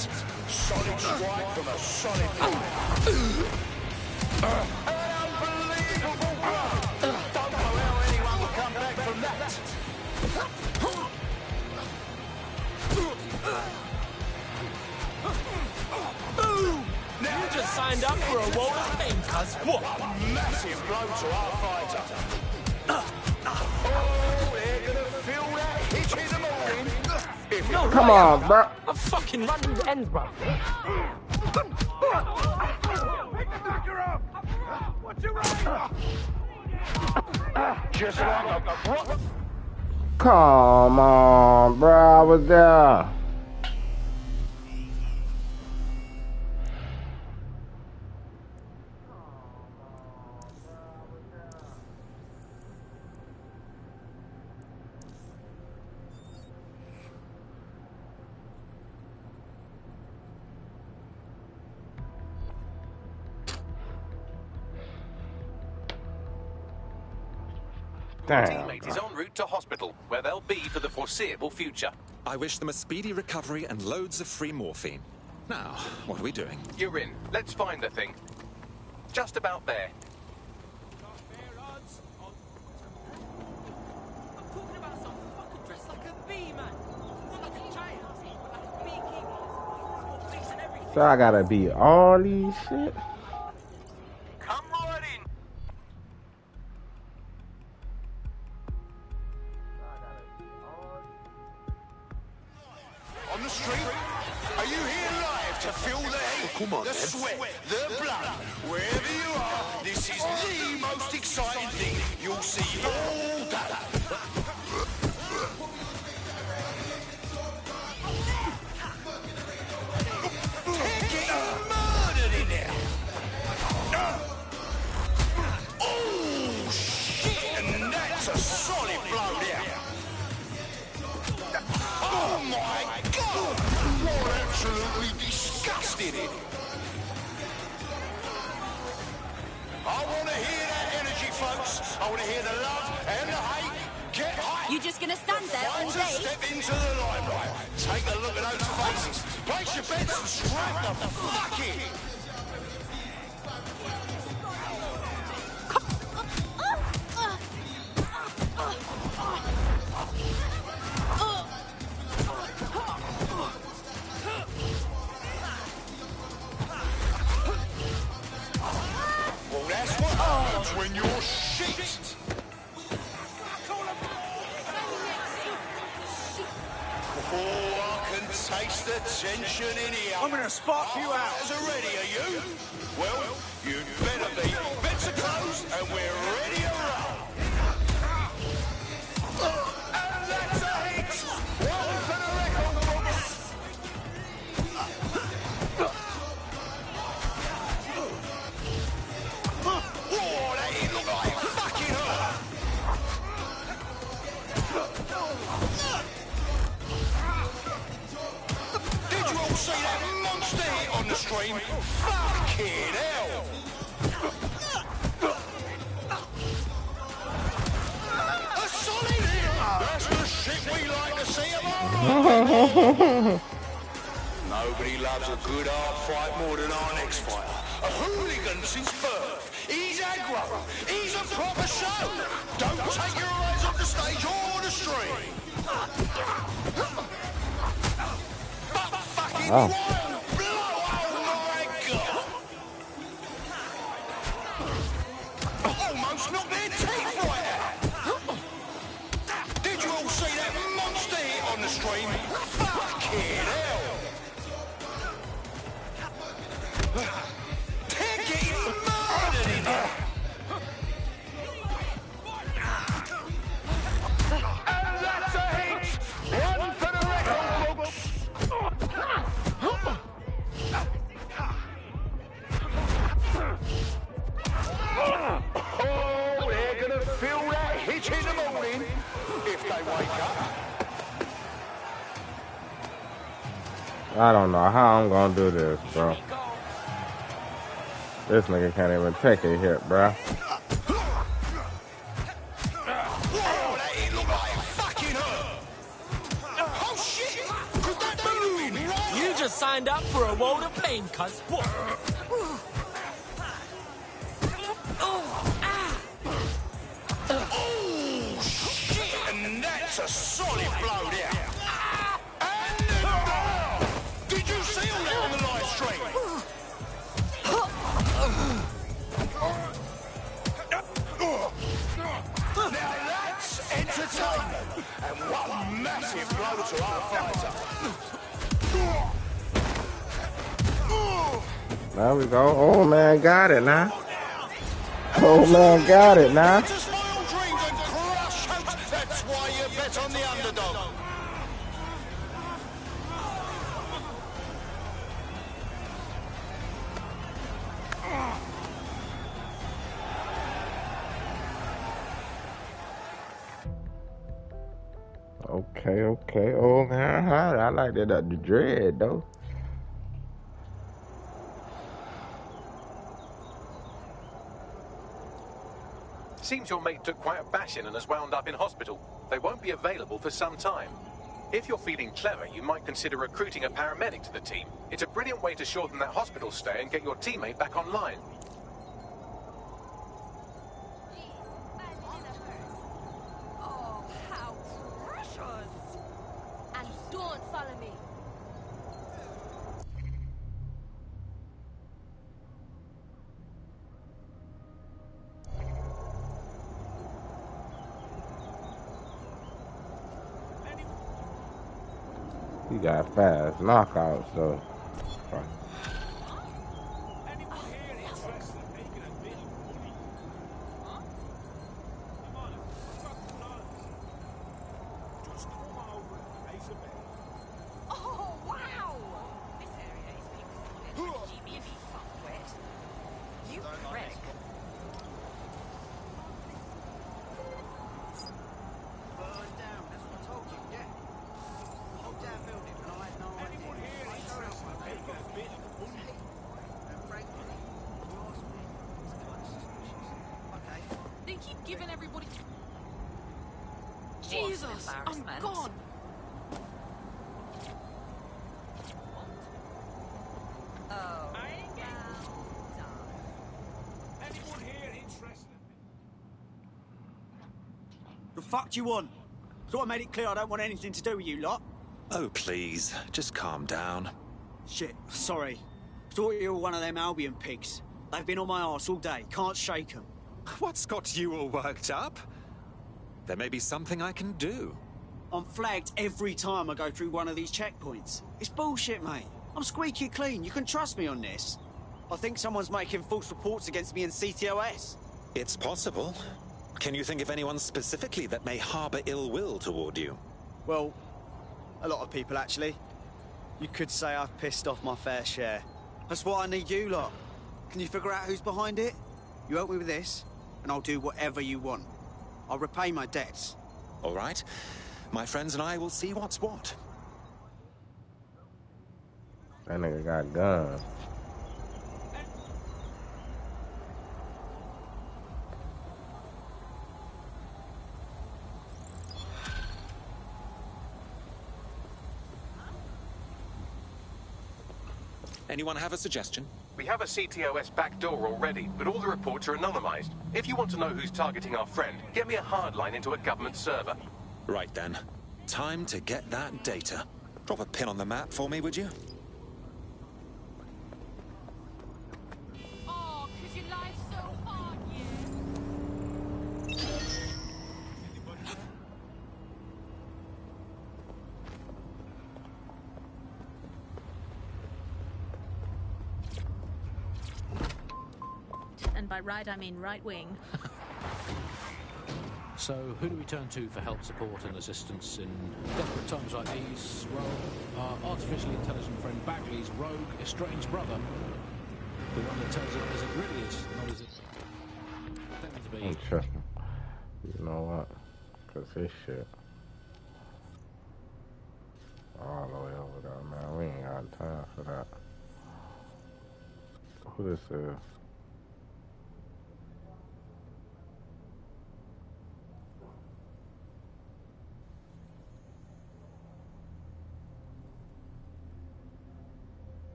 Solid strike from a solid player. An unbelievable blow. Don't know how anyone will come back from that. You just signed up for a world of pain, cuz. What a massive blow to our fighter. Oh, they're gonna feel that hitch in the morning. No, Come on, bro. I'm fucking running the end, bro. Just like a rock. Come on, bro. I was there. Your teammate is en route to hospital, where they'll be for the foreseeable future. I wish them a speedy recovery and loads of free morphine. Now, what are we doing? You're in. Let's find the thing. Just about there. So I gotta beat all these shit? Come right in. On the street? Are you here live to feel the heat, the sweat, the blood? Wherever you are, this is the most exciting thing you'll see all day. They're getting murdered in there. Oh, shit! And that's a solid blow there. Oh, my God! You're absolutely disgusting in it. I want to hear that energy, folks. I want to hear the love and the hate. Get high. You just gonna stand there all Find a day? step into the limelight. Take a look at those faces. Place your bets and strike the fuck in. Well, that's what happens when you're shit. Oh, I can taste the tension in here. I'm gonna spark you out. As ready, are you? Well, you'd better be. Bets are closed, and we're ready to roll. And that's a hit. One for the record books. Oh, that hit looked like it fucking hurt. Did you all see that monster hit on the screen Fucking hell! A solid! That's the shit we like to see of Nobody loves a good hard fight more than our next fighter. A hooligan since birth. He's aggro. He's a proper show. Don't take your eyes off the stage or the stream. But fucking wild blow, oh my God. Almost knocked their teeth right out. Did you all see that monster hit on the stream? Fucking hell. They're getting murdered in there. And that's a hit. One for the record books. Oh, they're gonna feel that hit in the morning if they wake up. I don't know how I'm gonna do this, bro. This nigga can't even take a hit, bro. You just signed up for a world of pain, cuz. Oh, shit! And that's a solid blow there. Did you see all that on the live stream? Now that's entertainment, and one massive blow to our fighter. There we go. Oh man, got it now. Oh man, got it now. To spoil dreams and crush hopes, that's why you bet on the underdog. Okay. Oh man, I like that the dread though. Seems your mate took quite a bashing and has wound up in hospital. They won't be available for some time. If you're feeling clever, you might consider recruiting a paramedic to the team. It's a brilliant way to shorten that hospital stay and get your teammate back online. Oh, how precious! And don't follow me. He got fast knockouts though. Oh, wow! This area is being called GB fuckwit. You prick. They keep giving everybody... Jesus, I'm gone! Oh, anyone here interested? The fuck do you want? Thought I made it clear I don't want anything to do with you lot. Oh, please, just calm down. Shit, sorry. Thought you were one of them Albion pigs. They've been on my arse all day. Can't shake them. What's got you all worked up? There may be something I can do. I'm flagged every time I go through one of these checkpoints. It's bullshit, mate. I'm squeaky clean. You can trust me on this. I think someone's making false reports against me in CTOS. It's possible. Can you think of anyone specifically that may harbour ill will toward you? Well, a lot of people, actually. You could say I've pissed off my fair share. That's why I need you lot. Can you figure out who's behind it? You help me with this, and I'll do whatever you want. I'll repay my debts. All right. My friends and I will see what's what. That nigga got guns. Anyone have a suggestion? We have a CTOS backdoor already, but all the reports are anonymized. If you want to know who's targeting our friend, get me a hard line into a government server. Right then. Time to get that data. Drop a pin on the map for me, would you? Oh, 'cause your life's so hard, yeah. And by right, I mean right wing. So, who do we turn to for help, support and assistance in desperate times like these? Well, our artificially intelligent friend Bagley's rogue, estranged brother. The one that tells it as it really is, not as it pretends to be. Interesting. You know what? Because this shit all the way over there, man. We ain't got time for that. Who this is?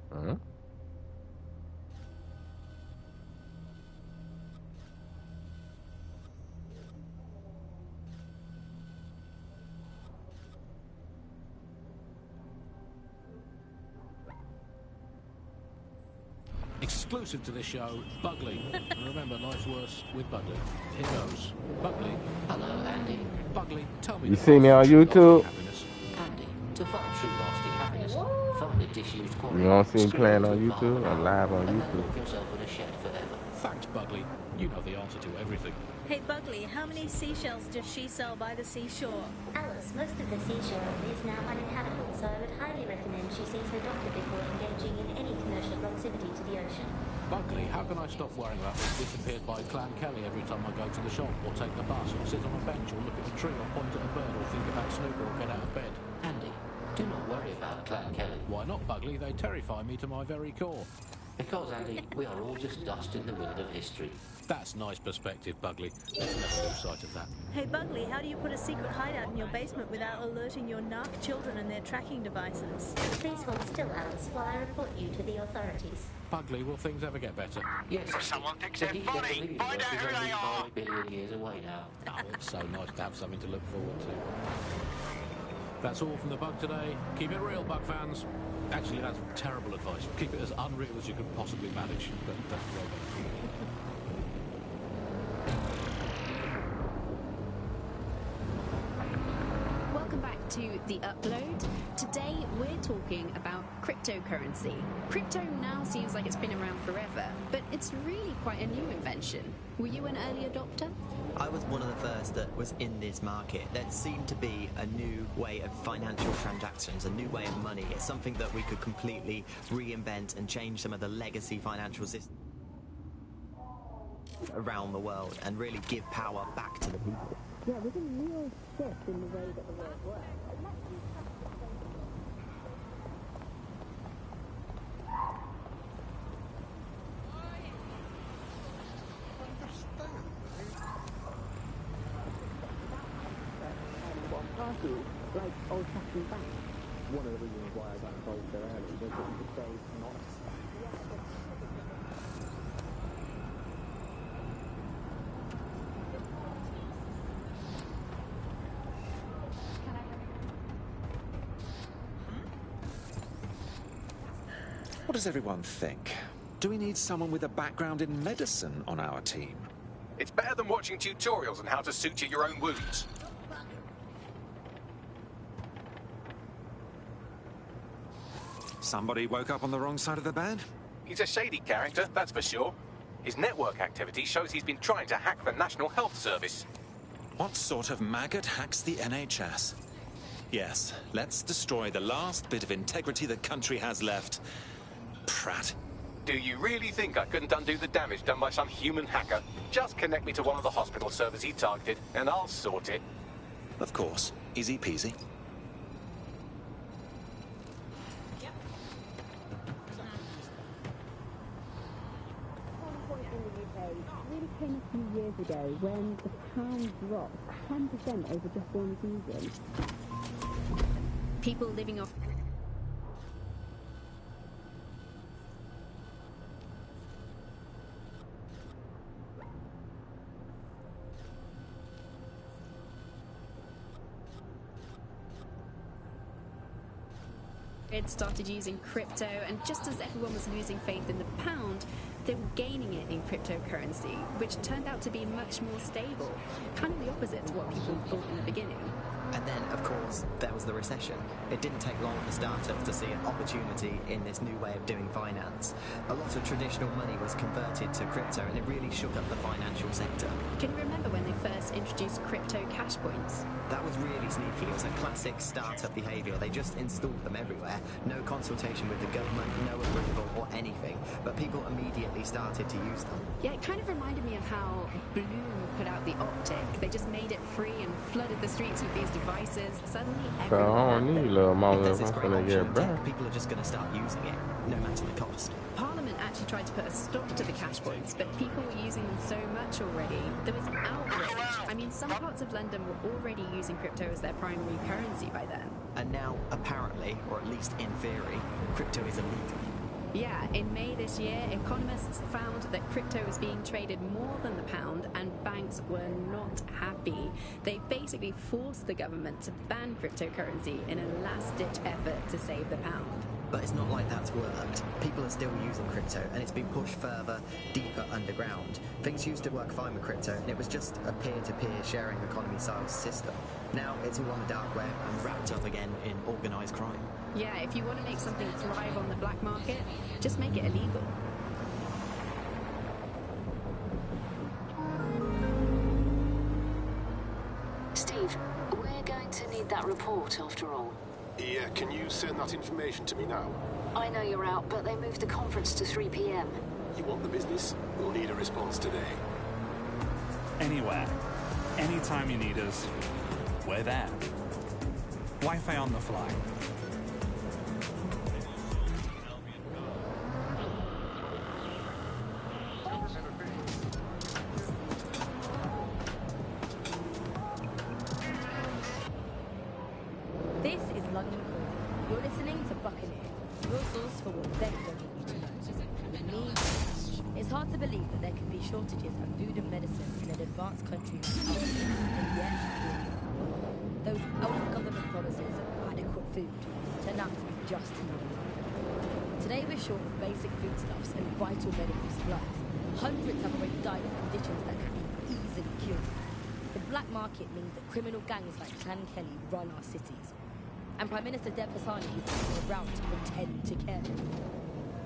Huh? Exclusive to this show, Bugley. And remember, life's worse with Bugley. Here goes. Bugley. Hello, Andy. Bugley, tell me. You see me on YouTube? Andy, to find true lasting happiness, find a disused quarry. You don't see me playing on YouTube? I'm live on YouTube. Lock yourself in a shed forever. Thanks, Bugley. You know the answer to everything. Hey, Bugley, how many seashells does she sell by the seashore? Alice, most of the seashore is now uninhabitable, so I would highly recommend she sees her doctor before engaging in any commercial proximity to the ocean. Bugley, how can I stop worrying about being disappeared by Clan Kelly every time I go to the shop, or take the bus, or sit on a bench, or look at a tree, or point at a bird, or think about snooker, or get out of bed? Andy, do not worry about Clan Kelly. Why not, Bugley? They terrify me to my very core. Because, Andy, we are all just dust in the wind of history. That's nice perspective, Bugley. Let's never lose sight of that. Hey, Bugley, how do you put a secret hideout in your basement without alerting your narc children and their tracking devices? Please hold still, Alice, while I report you to the authorities. Bugley, will things ever get better? Yes. If someone thinks The they're heat of the funny, universe find out is who only they are. 5 billion years away now. Oh, it's so nice to have something to look forward to. That's all from the Bug today. Keep it real, Bug fans. Actually, that's terrible advice. Keep it as unreal as you can possibly manage. But that's right. Welcome back to The Upload. Today we're talking about cryptocurrency. Crypto now seems like it's been around forever, but it's really quite a new invention. Were you an early adopter? I was one of the first that was in this market. There seemed to be a new way of financial transactions, a new way of money. It's something that we could completely reinvent and change some of the legacy financial systems around the world and really give power back to the people. Yeah, there's a real shift in the way that the world works. Like old-fashioned banks. One of the reasons why I got involved so early was that you could say not. What does everyone think? Do we need someone with a background in medicine on our team? It's better than watching tutorials on how to suture your own wounds. Somebody woke up on the wrong side of the bed? He's a shady character, that's for sure. His network activity shows he's been trying to hack the National Health Service. What sort of maggot hacks the NHS? Yes, let's destroy the last bit of integrity the country has left. Prat. Do you really think I couldn't undo the damage done by some human hacker? Just connect me to one of the hospital servers he targeted, and I'll sort it. Of course. Easy peasy. Really came a few years ago when the pound dropped 10% over just one season. People living off It started using crypto, and just as everyone was losing faith in the pound, they were gaining it in cryptocurrency, which turned out to be much more stable, kind of the opposite to what people thought in the beginning. And then, of course, there was the recession. It didn't take long for startups to see an opportunity in this new way of doing finance. A lot of traditional money was converted to crypto, and it really shook up the financial sector. Can you remember when they first introduced crypto cash points? That was really sneaky. It was a classic startup behaviour. They just installed them everywhere. No consultation with the government, no approval or anything. But people immediately started to use them. Yeah, it kind of reminded me of how Bloom put out the Optic. They just made it free and flooded the streets with these devices. Suddenly, So I don't need a little If moment there's if this I'm great gonna option get in back. tech, people are just going to start using it, no matter the cost. Parliament actually tried to put a stop to the cash points, but people were using them so much already. There was outrage. I mean, some parts of London were already using crypto as their primary currency by then. And now, apparently, or at least in theory, crypto is illegal. Yeah, in May this year, economists found that crypto was being traded more than the pound, and banks were not happy. They basically forced the government to ban cryptocurrency in a last-ditch effort to save the pound. But it's not like that's worked. People are still using crypto, and it's been pushed further, deeper underground. Things used to work fine with crypto, and it was just a peer-to-peer sharing economy-style system. Now it's all on the dark web and wrapped up again in organised crime. Yeah, if you want to make something thrive on the black market, just make it illegal. Steve, we're going to need that report after all. Yeah, can you send that information to me now? I know you're out, but they moved the conference to 3 p.m. You want the business? We'll need a response today. Anywhere. Anytime you need us, we're there. Wi-Fi on the fly. This is London Calling. You're listening to Buccaneer, your source for what they don't want you to know. With me, it's hard to believe that there can be shortages of food and medicine in an advanced country like ours, and yet here we are. Those old government promises of adequate food turn out to be just another lie. Today we're short of basic foodstuffs and vital medical supplies. Hundreds have already died of conditions that can be easily cured. The black market means that criminal gangs like Clan Kelly run our cities. And Prime Minister Dev Hassani is going around to pretend to care.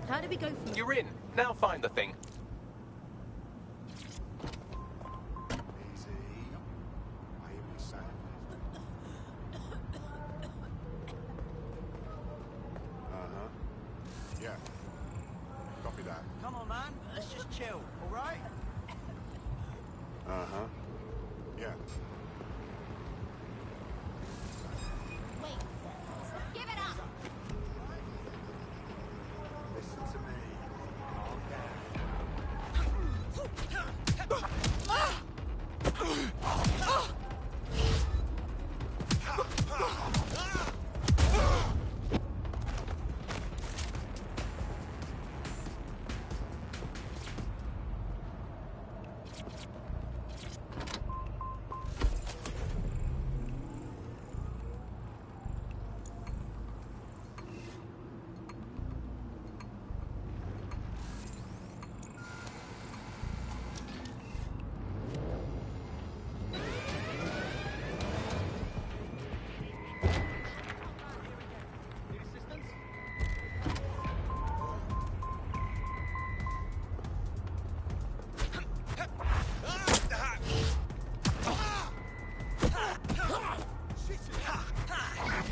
How do we go from... You're in. Now find the thing. Yeah. Copy that. Come on, man. Let's just chill, all right? Uh-huh. Yeah. Wait. Give it up! Listen to me.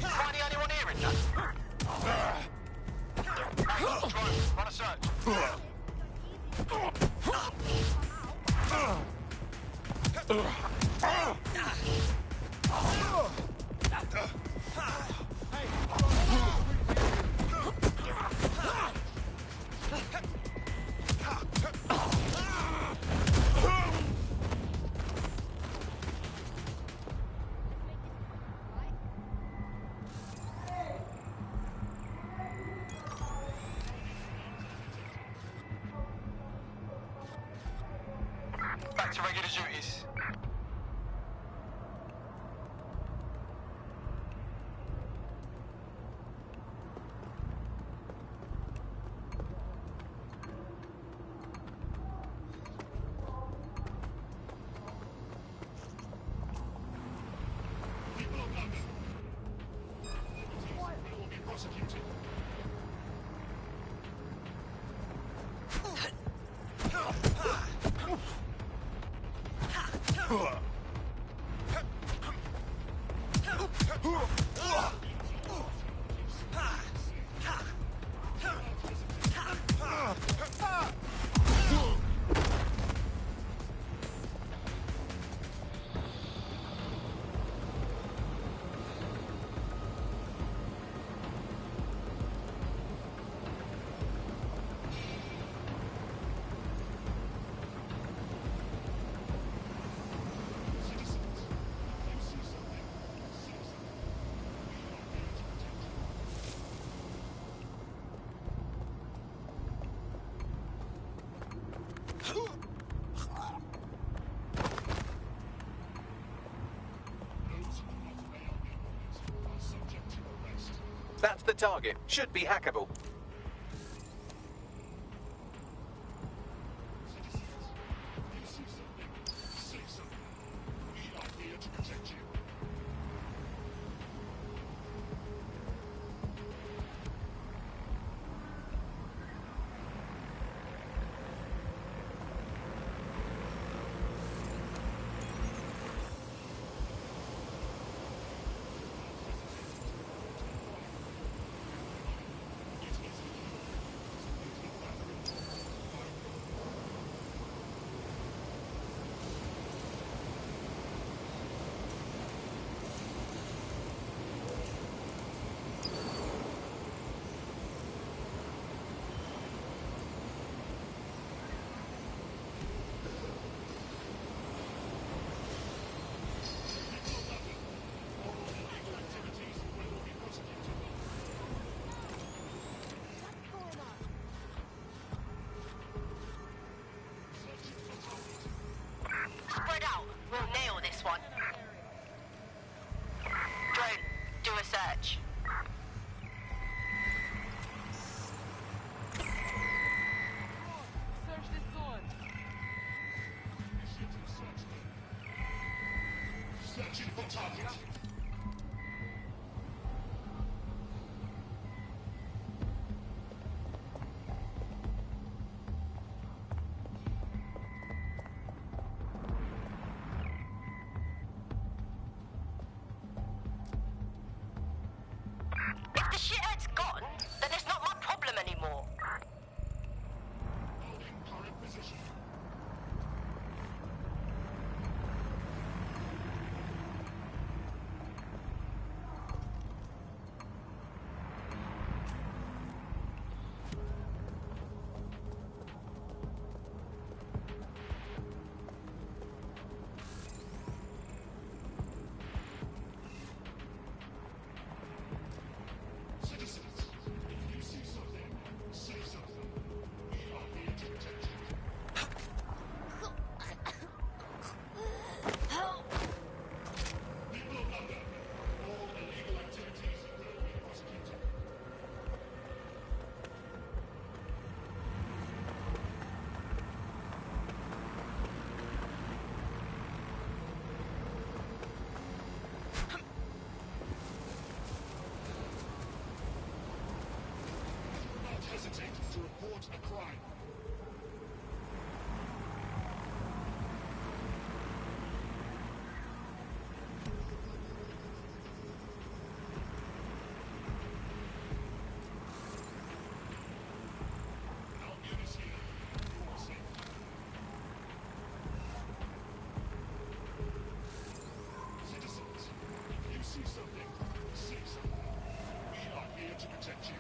Finding anyone here in that? Run a search. Back to regular duties. That's the target. Should be hackable. Spread out. We'll nail this one. Drone, do a search. Search this zone. Searching for target. If the shithead's gone, then it's not my problem anymore. Current position. Citizens, if you see something, say something. We are here to protect you. People of London, all illegal activities will be prosecuted. Do not hesitate to report a crime. Albion is here. You are safe. Citizens, if you see something, say something. We are here to protect you.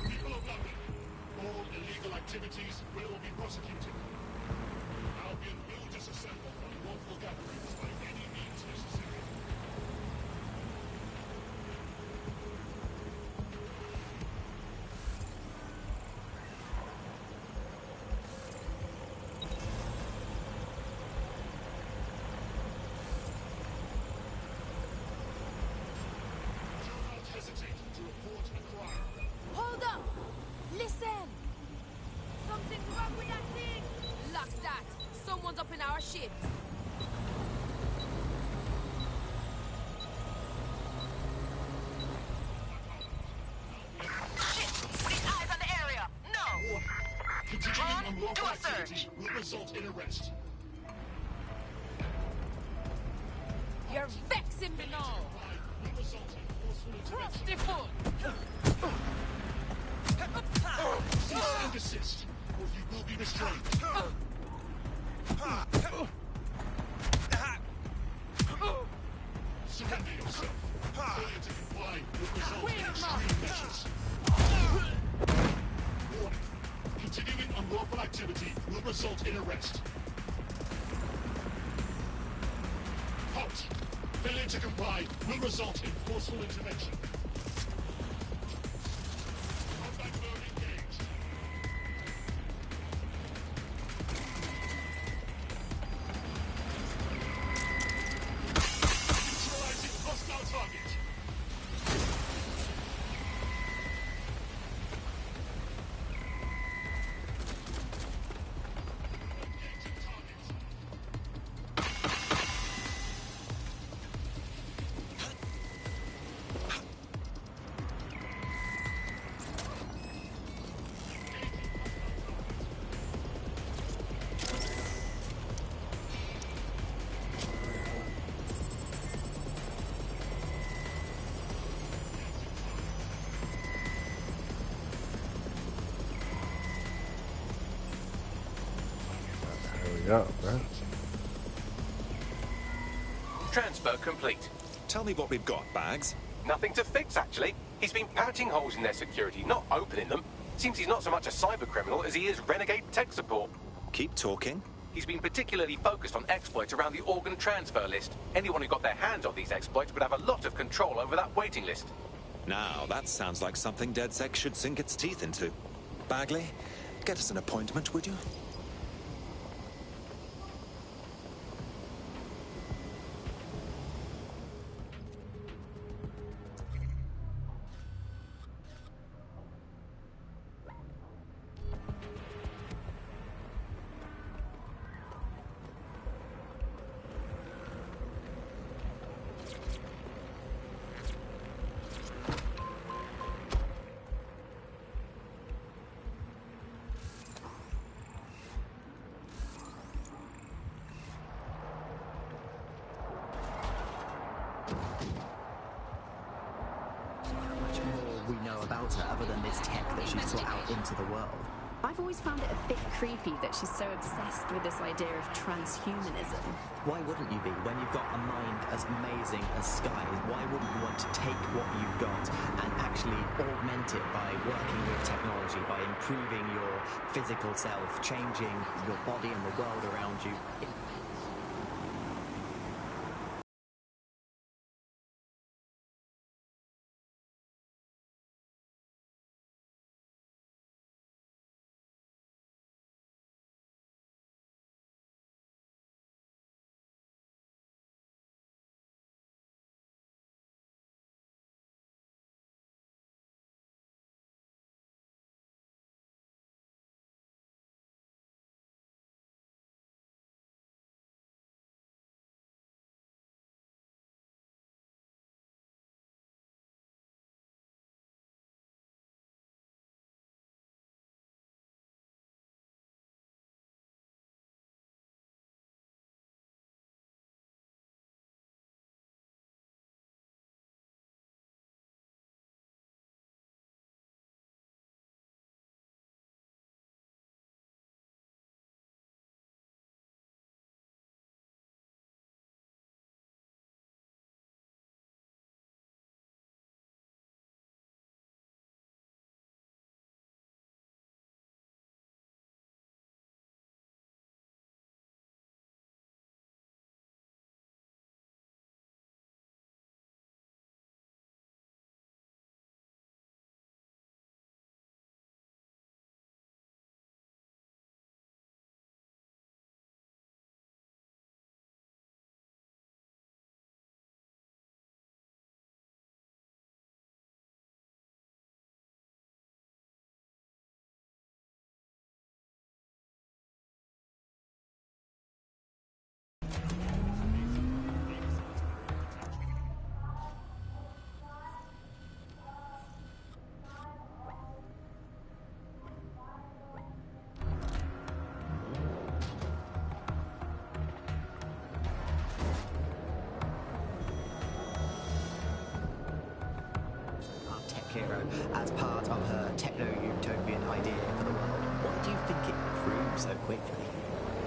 People of London, all illegal activities will be prosecuted. Albion will disassemble unlawful gatherings by any means necessary. Do not hesitate to report a crime. Hold up! Listen! Something's wrong with that thing! Shit! Continuing unlawful activity will result in arrest. You're vexing me now! Cross the foot! Cease and desist, or you will be restrained. Surrender yourself. Failure to comply will result in extreme measures. Warning. Continuing unlawful activity will result in arrest. Halt! Failure to comply will result in forceful intervention. Combat mode engaged. Neutralizing hostile target. Hurry up, bro. Transfer complete. Tell me what we've got, Bags. Nothing to fix, actually. He's been patching holes in their security, not opening them. Seems he's not so much a cyber criminal as he is renegade tech support. Keep talking. He's been particularly focused on exploits around the organ transfer list. Anyone who got their hands on these exploits would have a lot of control over that waiting list. Now, that sounds like something DedSec should sink its teeth into. Bagley, get us an appointment, would you? We know about her other than this tech that she's put out into the world. I've always found it a bit creepy that she's so obsessed with this idea of transhumanism. Why wouldn't you be? When you've got a mind as amazing as Sky's, why wouldn't you want to take what you've got and actually augment it by working with technology, by improving your physical self, changing your body and the world around you? as part of her techno-utopian idea for the world. Why do you think it grew so quickly?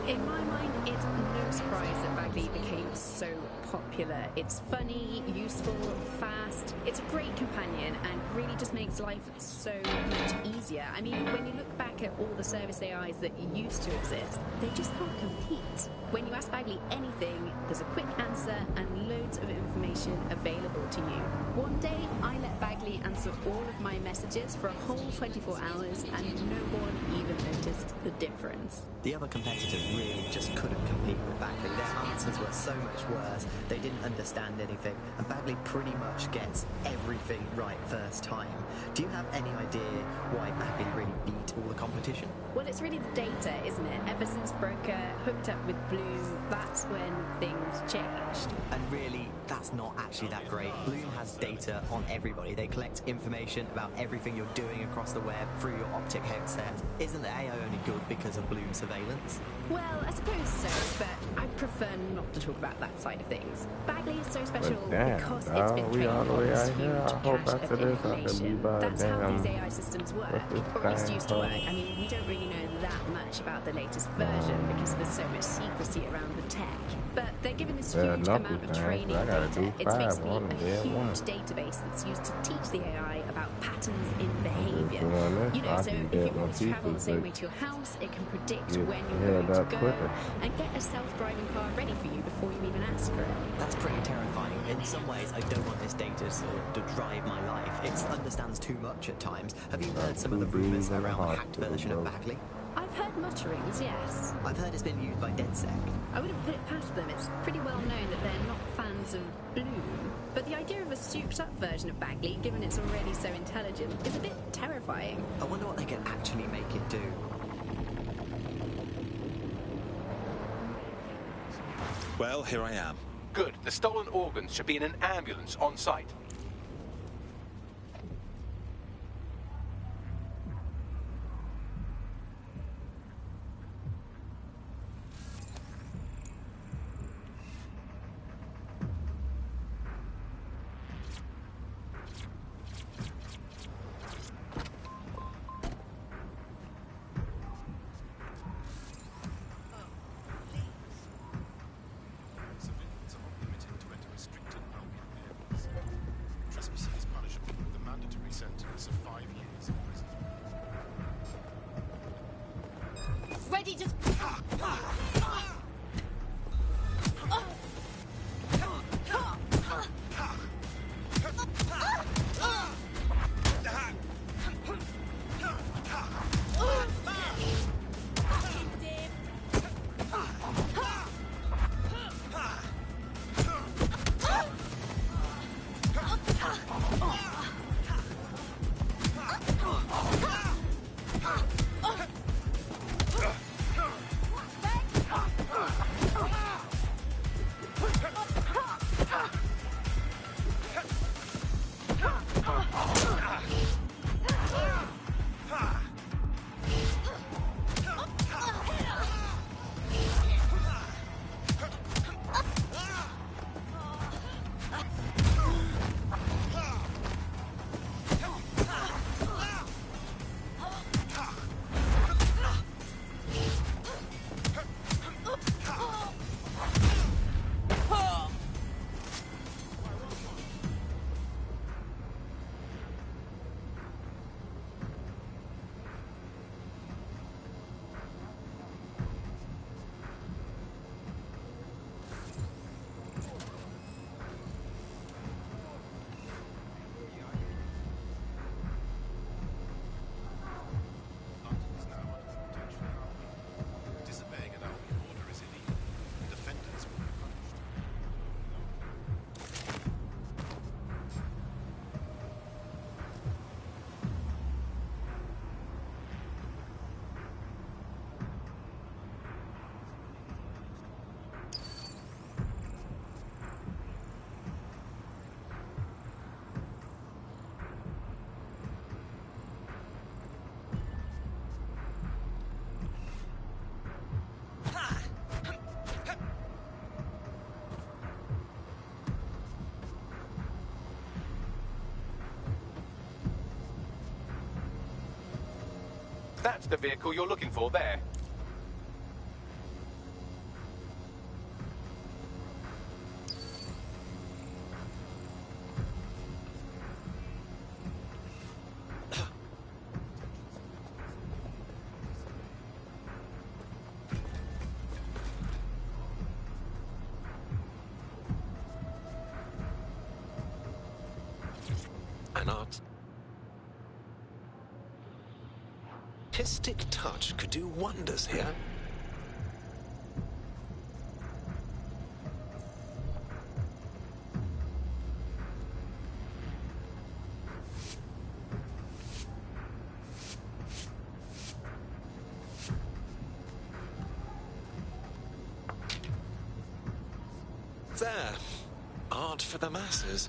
In my mind, it's no surprise that Bagley became so popular. It's funny, useful, fast. It's a great companion and really just makes life so much easier. I mean, when you look back at all the service AIs that used to exist, they just can't compete. When you ask Bagley anything, there's a quick answer and loads of information available to you. One day, I let Bagley answer all of my messages for a whole 24 hours and no one even noticed the difference. The other competitors really just couldn't compete with Bagley. Their answers were so much worse, they didn't understand anything, and Bagley pretty much gets everything right first time. Do you have any idea why Bagley really beat all the competition? Well, it's really the data, isn't it? Ever since Broker hooked up with Bloom, that's when things changed. And really, that's not actually that great. Bloom has data on everybody. They collect information about everything you're doing across the web through your optic headset. Isn't the AI only good because of Bloom surveillance? Well, I suppose so, but I prefer not to talk about that side of things. Bagley is so special damn, because dog, it's been we trained all the on way this out here. huge I hope cache after of this I can be information. by That's how damn. these AI systems work, What's this or at least thing used to work. called? I mean, we don't really know that much about the latest version because there's so much secrecy around the tech. But they're given this Yeah, huge knuckle amount of thing, training but I gotta data. do It's 5 basically on the a dead huge one. database that's used to teach the AI about patterns in behavior. doing this, You know, I so can if get you my want to travel the teachers same to way to your house, it can predict get when you're head going up to go quicker. and get a self-driving car ready for you before you even ask for it. That's pretty terrifying. In some ways, I don't want this data to drive my life. It understands too much at times. Have you heard some of the rumours around the hacked version of Bagley? I've heard mutterings, yes. I've heard it's been used by DedSec. I wouldn't put it past them. It's pretty well known that they're not fans of Bloom. But the idea of a souped-up version of Bagley, given it's already so intelligent, is a bit terrifying. I wonder what they can actually make it do. Well, here I am. Good. The stolen organs should be in an ambulance on site. Trespassing is punishable with a mandatory sentence of 5 years in prison. Ready to... That's the vehicle you're looking for there. An artistic touch could do wonders here. There. Art for the masses.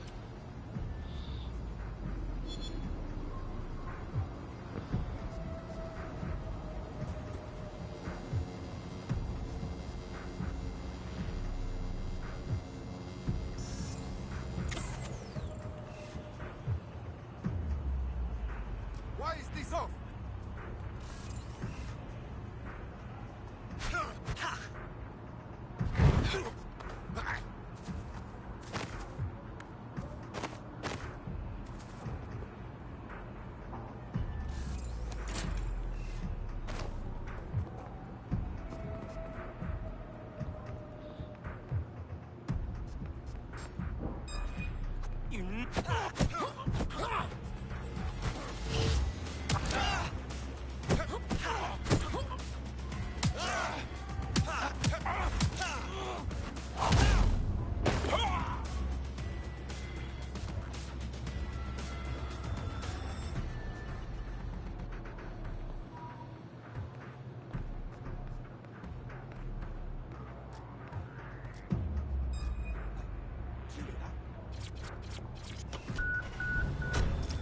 Why is this off?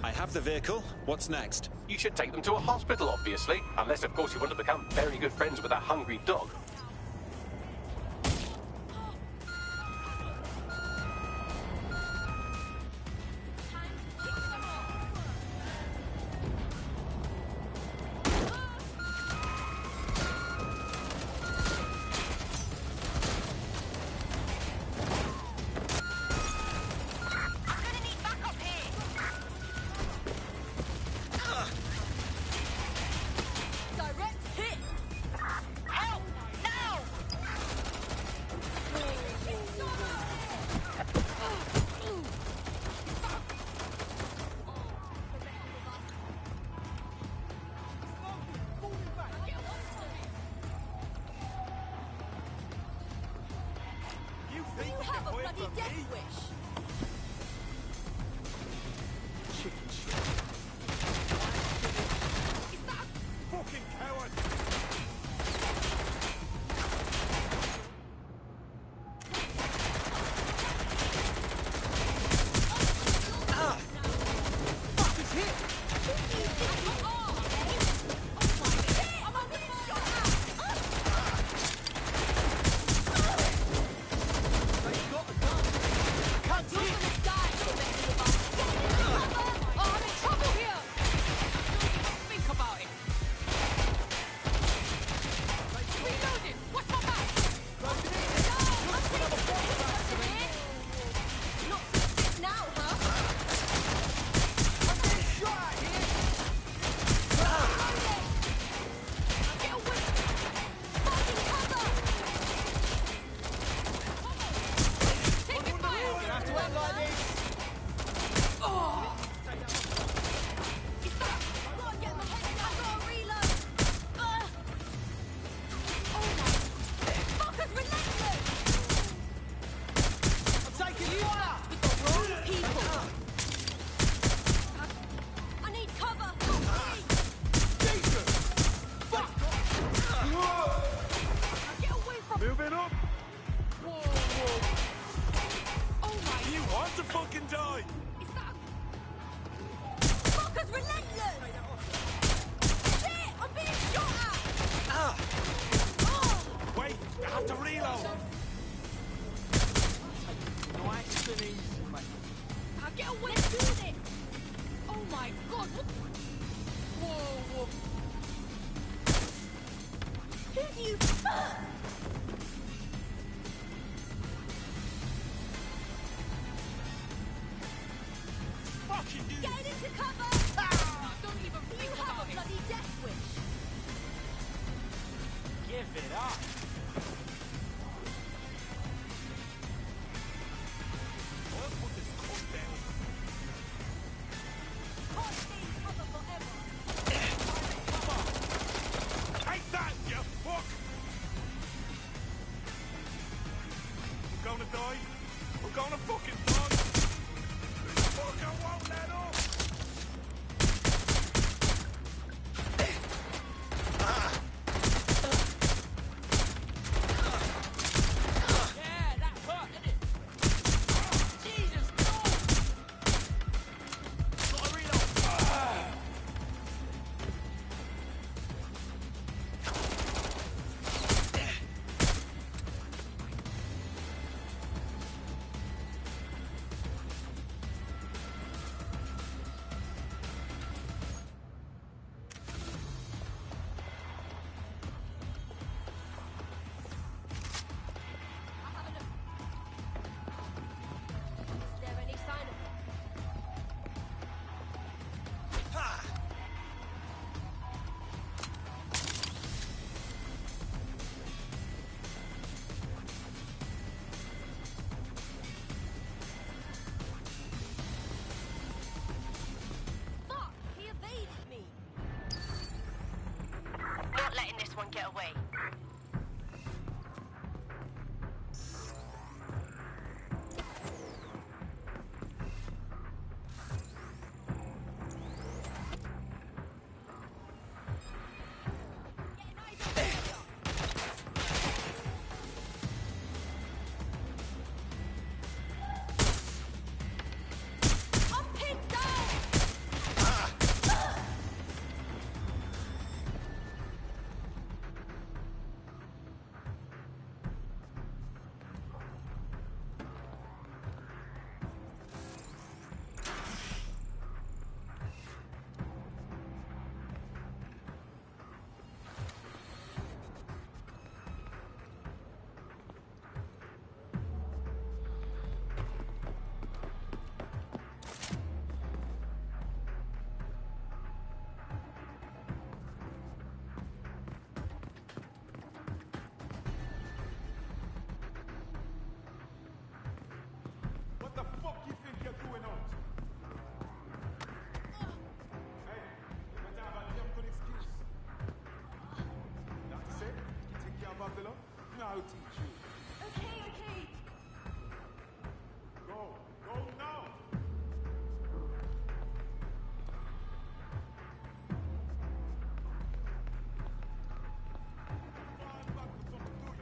I have the vehicle. What's next? You should take them to a hospital, obviously. Unless, of course, you want to become very good friends with that hungry dog. Direct hit! Help! Now! You Do you have a bloody death wish? Chicken shit. Fucking coward! Fucking dude! Get into cover! Don't even Do think you have about a it. bloody death wish? Give it up. Let's put this cunt down. Can't stay in cover forever. Take that, you fuck! We're gonna die. We're gonna fucking die. This fucker won't let up. Yeah, that hurt, didn't it? Jesus, no! Gotta reload. Is there any sign of her? Fuck! He evaded me! Not letting this one get away. I'm pinned down! What the fuck you think you're doing out? Hey, you better have a damn good excuse. Doctor said you take care of Abdullah. Now I'll teach you. Okay. Go now. Fall back to something, do you?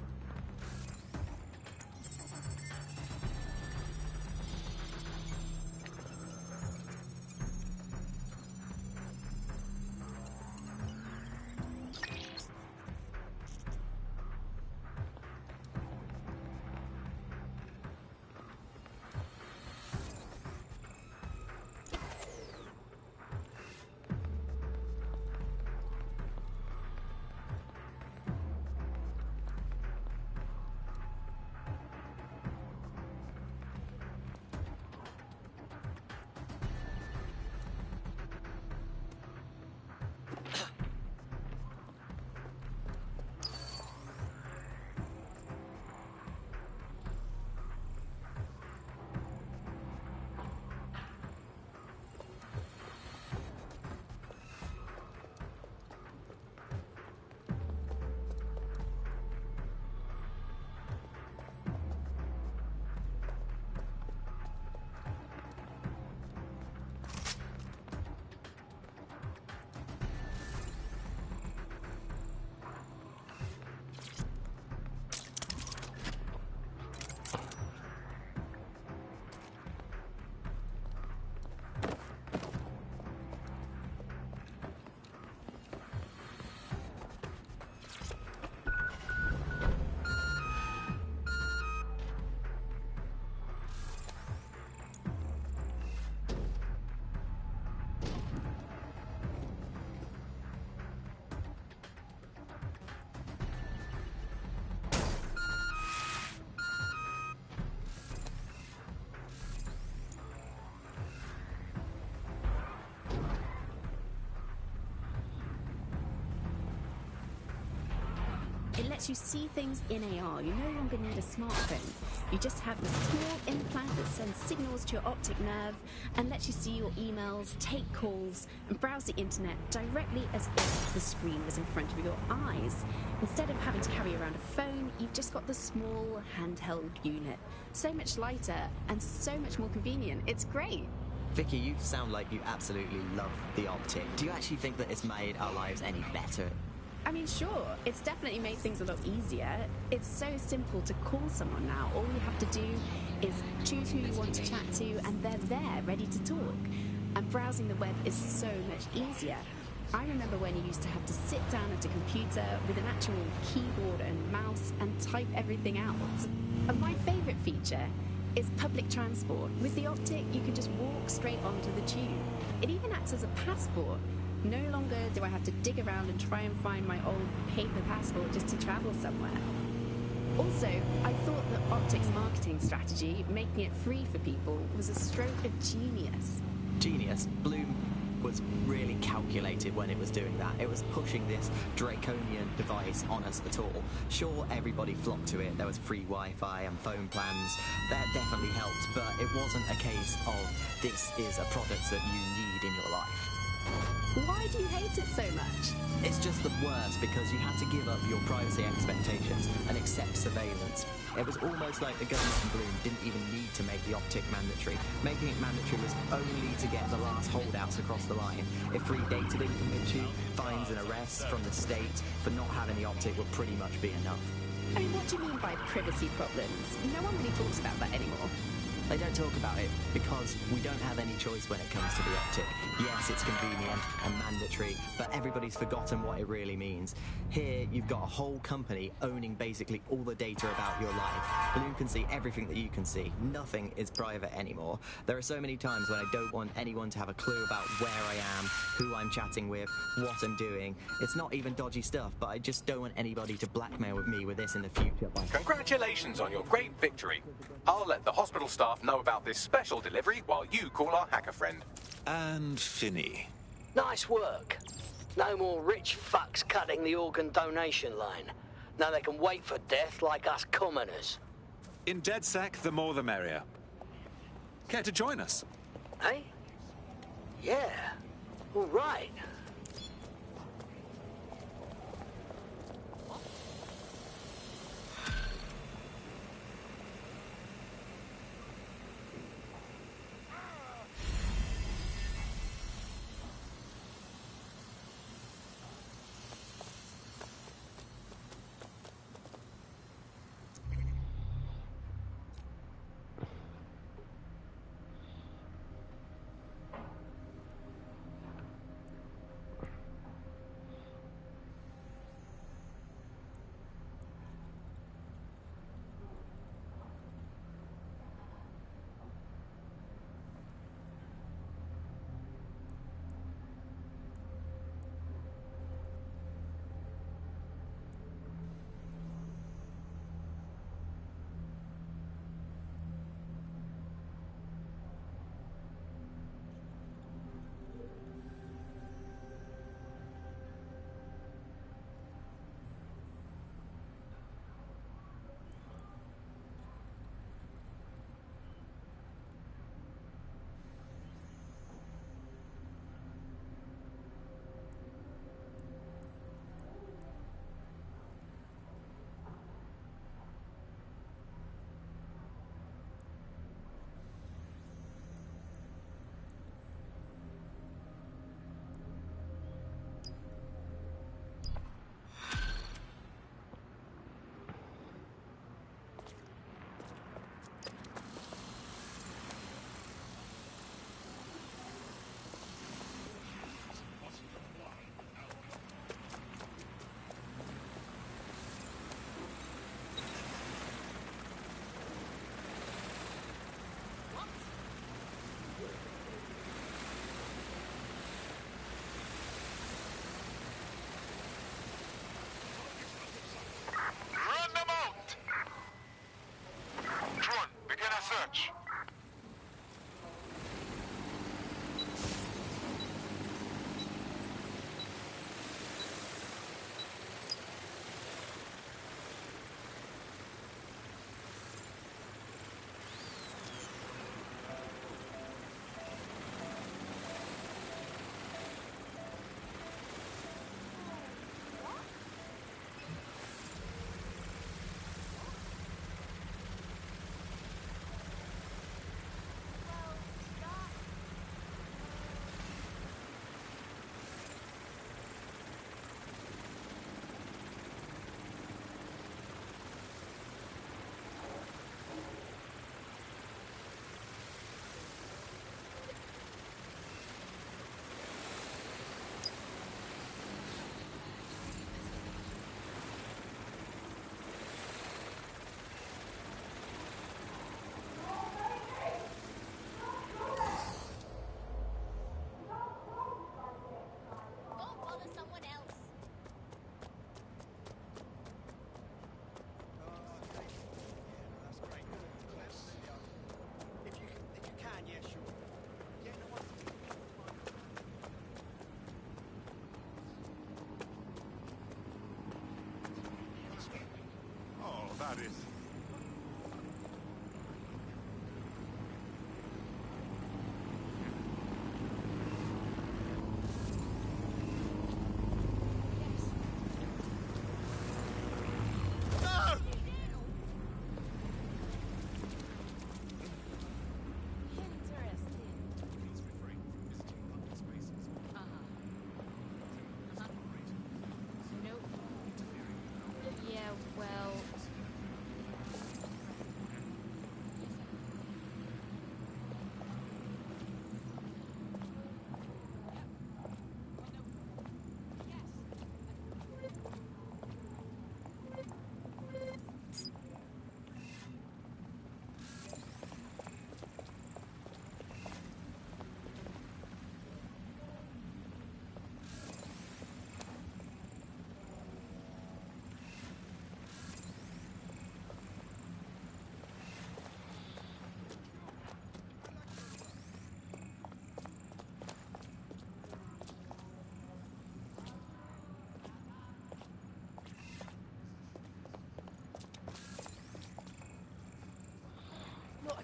It lets you see things in AR. You no longer need a smartphone. You just have a small implant that sends signals to your optic nerve and lets you see your emails, take calls, and browse the internet directly as if the screen was in front of your eyes. Instead of having to carry around a phone, you've just got the small handheld unit. So much lighter and so much more convenient. It's great. Vicky, you sound like you absolutely love the Optic. Do you actually think that it's made our lives any better? I mean, sure, it's definitely made things a lot easier. It's so simple to call someone now. All you have to do is choose who you want to chat to, and they're there, ready to talk. And browsing the web is so much easier. I remember when you used to have to sit down at a computer with an actual keyboard and mouse and type everything out. And my favourite feature is public transport. With the Optic, you can just walk straight onto the tube. It even acts as a passport. No longer do I have to dig around and try and find my old paper passport just to travel somewhere. Also, I thought that Optic's marketing strategy, making it free for people, was a stroke of genius. Genius. Bloom was really calculated when it was doing that. It was pushing this draconian device on us at all. Sure, everybody flocked to it. There was free Wi-Fi and phone plans. That definitely helped, but it wasn't a case of this is a product that you need in your life. Why do you hate it so much? It's just the worst because you had to give up your privacy expectations and accept surveillance. It was almost like the government in Bloom didn't even need to make the Optic mandatory. Making it mandatory was only to get the last holdouts across the line. If free data didn't convince you, fines and arrests from the state for not having the Optic would pretty much be enough. I mean, what do you mean by privacy problems? No one really talks about that anymore. They don't talk about it because we don't have any choice when it comes to the Optic. Yes, it's convenient and mandatory, but everybody's forgotten what it really means. Here, you've got a whole company owning basically all the data about your life. Bloom can see everything that you can see. Nothing is private anymore. There are so many times when I don't want anyone to have a clue about where I am, who I'm chatting with, what I'm doing. It's not even dodgy stuff, but I just don't want anybody to blackmail with me with this in the future. Congratulations on your great victory. I'll let the hospital staff know about this special delivery while you call our hacker friend. And Finney. Nice work. No more rich fucks cutting the organ donation line. Now they can wait for death like us commoners. In DedSec, the more the merrier. Care to join us? Hey? Yeah. All right. Search. Paris.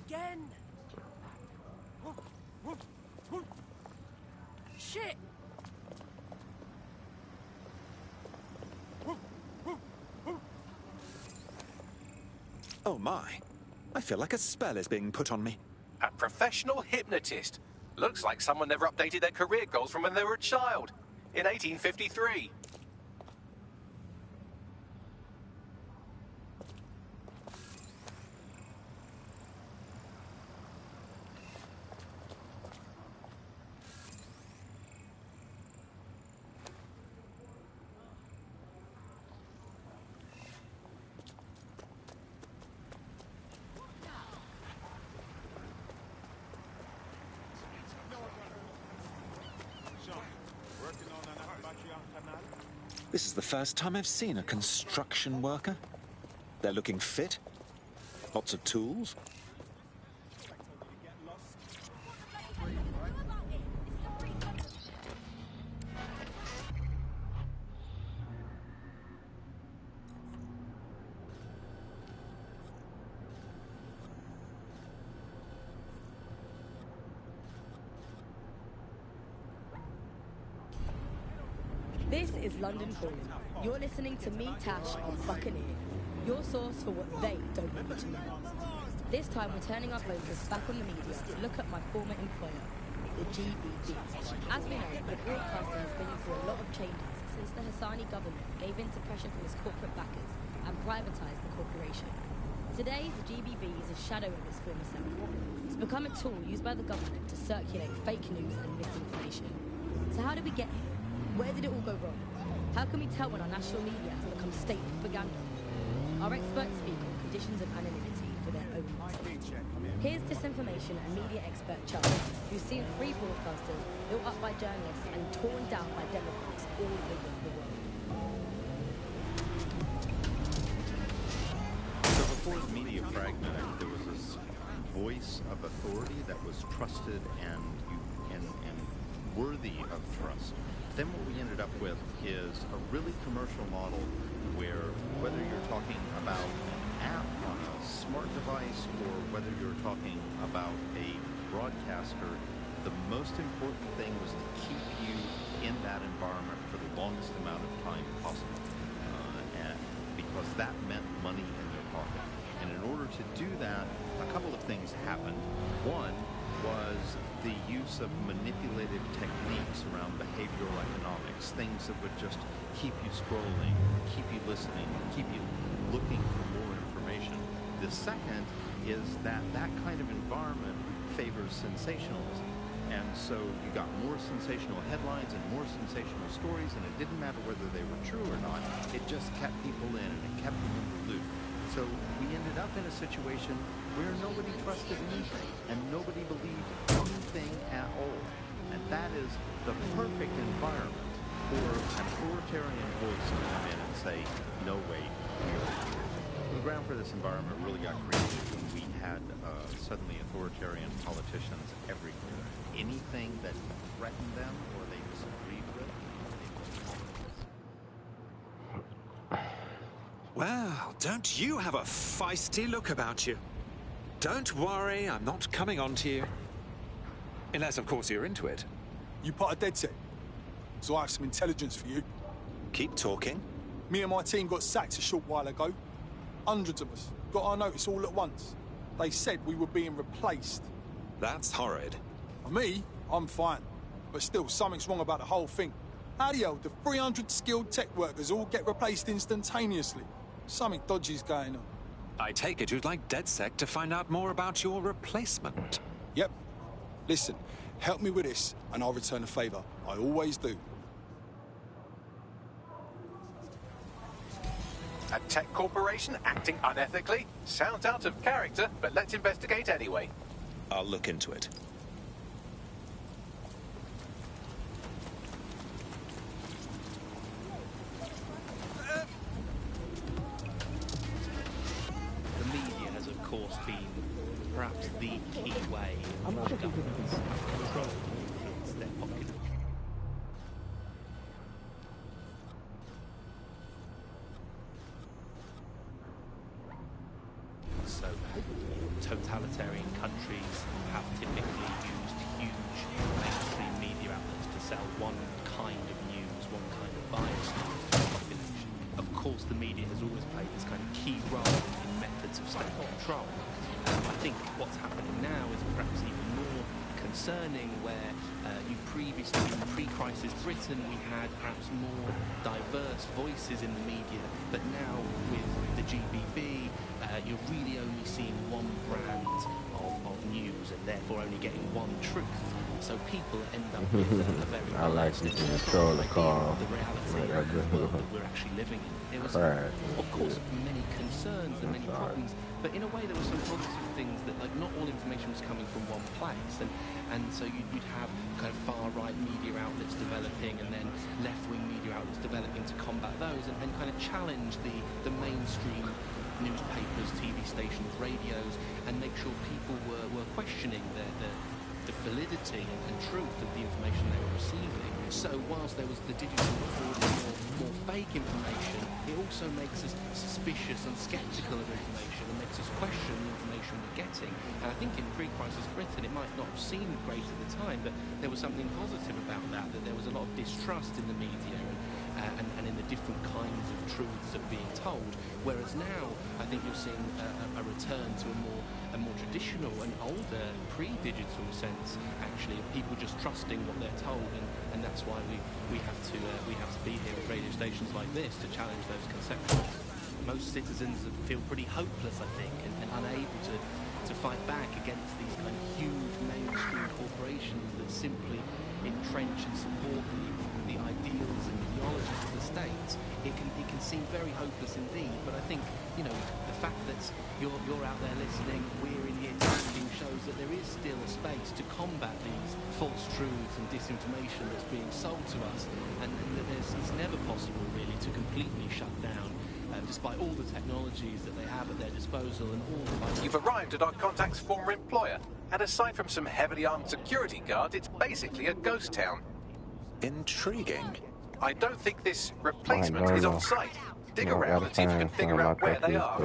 Again! Shit! Oh my. I feel like a spell is being put on me. A professional hypnotist. Looks like someone never updated their career goals from when they were a child. In 1853. This is the first time I've seen a construction worker. They're looking fit. Lots of tools. This is London Calling. You're listening to me, Tash, on Buccaneer, your source for what they don't want you to know. This time we're turning our focus back on the media to look at my former employer, the GBB. As we know, the broadcaster has been through a lot of changes since the Hassani government gave in to pressure from its corporate backers and privatised the corporation. Today, the GBB is a shadow of its former self. It's become a tool used by the government to circulate fake news and misinformation. So how did we get here? Where did it all go wrong? How can we tell when our national media has become state propaganda? Our experts speak on conditions of anonymity for their own research. Here's disinformation and media expert Charles, who's seen free broadcasters built up by journalists and torn down by Democrats all over the world. So before the media fragmented, there was this voice of authority that was trusted and worthy of trust. Then what we ended up with is a really commercial model where whether you're talking about an app on a smart device or whether you're talking about a broadcaster, the most important thing was to keep you in that environment for the longest amount of time possible, because that meant money in their pocket. And in order to do that, a couple of things happened. One was the use of manipulative techniques around behavioral economics, things that would just keep you scrolling, keep you listening, keep you looking for more information. The second is that that kind of environment favors sensationalism. And so you got more sensational headlines and more sensational stories, and it didn't matter whether they were true or not. It just kept people in, and it kept them in the loop. So we ended up in a situation where nobody trusted anything, and nobody believed anything at all. And that is the perfect environment for an authoritarian voice to come in and say, no, wait, we are here. The ground for this environment really got created when we had suddenly authoritarian politicians everywhere. Anything that threatened them or they disagreed with, they Well, don't you have a feisty look about you? Don't worry, I'm not coming on to you. Unless, of course, you're into it. You part of DedSec, so I have some intelligence for you. Keep talking. Me and my team got sacked a short while ago. Hundreds of us got our notice all at once. They said we were being replaced. That's horrid. For me, I'm fine. But still, something's wrong about the whole thing. How the hell do 300 skilled tech workers all get replaced instantaneously? Something dodgy's going on. I take it you'd like DedSec to find out more about your replacement. Yep. Listen, help me with this, and I'll return a favour. I always do. A tech corporation acting unethically? Sounds out of character, but let's investigate anyway. I'll look into it. The media has, of course, been perhaps the key way in which governments influence their populace. So, totalitarian countries have typically used huge mainstream media outlets to sell one kind of news, one kind of bias to the population. Of course, the media has always played this kind of key role in methods of state control. I think what's happening now is perhaps even more concerning, where you previously, in pre-crisis Britain, we had perhaps more diverse voices in the media, but now with the GBB, you're really only seeing one brand of news, and therefore only getting one truth. So people end up with a very I like you can control the car. the reality of the world that we're actually living in. There was, of course, many concerns and many problems, but in a way there were some positive things that, like, not all information was coming from one place, and so you'd have kind of far-right media outlets developing, and then left-wing media outlets developing to combat those, and kind of challenge the mainstream newspapers, TV stations, radios, and make sure people were questioning the validity and truth of the information they were receiving. So whilst there was the digital affording more fake information, it also makes us suspicious and sceptical of information, and makes us question the information we're getting. And I think in pre-crisis Britain, it might not have seemed great at the time, but there was something positive about that there was a lot of distrust in the media and in the different kinds of truths that are being told. Whereas now, I think you're seeing a return to a more traditional and older, pre-digital sense, actually, of people just trusting what they're told, and that's why we have to be here at radio stations like this to challenge those conceptions. Most citizens feel pretty hopeless, I think, and unable to fight back against these kind of huge mainstream corporations that simply entrench and support the ideals and ideologies of the state. It can seem very hopeless indeed, but I think, the fact that you're out there listening, we're in here talking, shows that there is still a space to combat these false truths and disinformation that's being sold to us, and that it's never possible really to completely shut down, despite all the technologies that they have at their disposal and all the... You've arrived at our contact's former employer, and aside from some heavily armed security guards, it's basically a ghost town. Intriguing. I don't think this replacement is on site. Dig around and see if you can figure out where they are.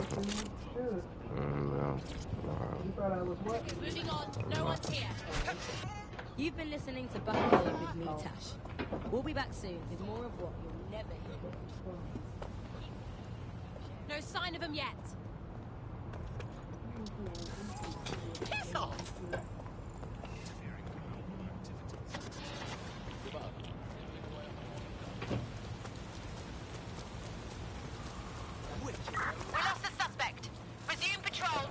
Moving on, no one's here. You've been listening to Buccaneer with me, Tash. We'll be back soon with more of what you'll never hear. No sign of them yet. Piss off! We lost the suspect. Resume patrol.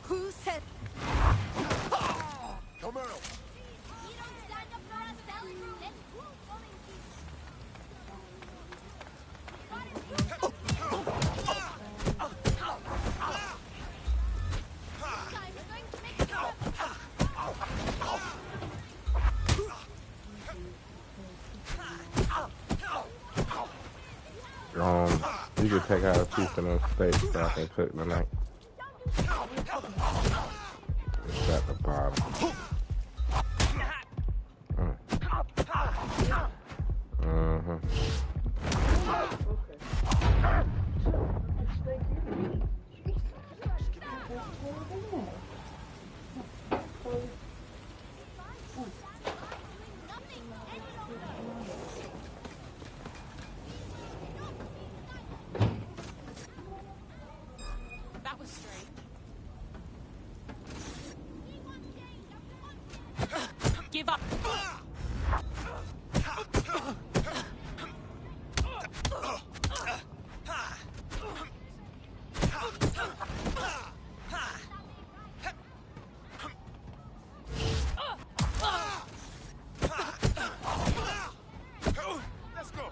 Who said... Come out! You could take out a piece of them steaks so I can cook tonight. It's at the bottom. That was strange. Give up. Let's go.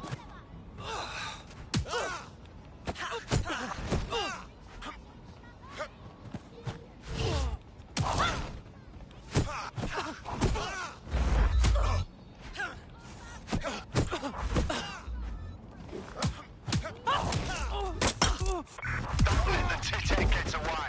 Don't let the tit get away.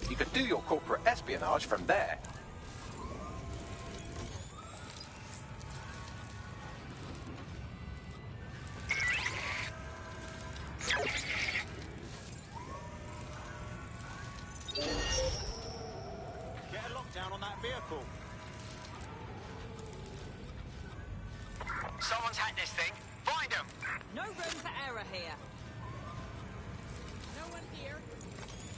You could do your corporate espionage from there. Get a lockdown on that vehicle. Someone's hacked this thing. Find them. No room for error here. No one here.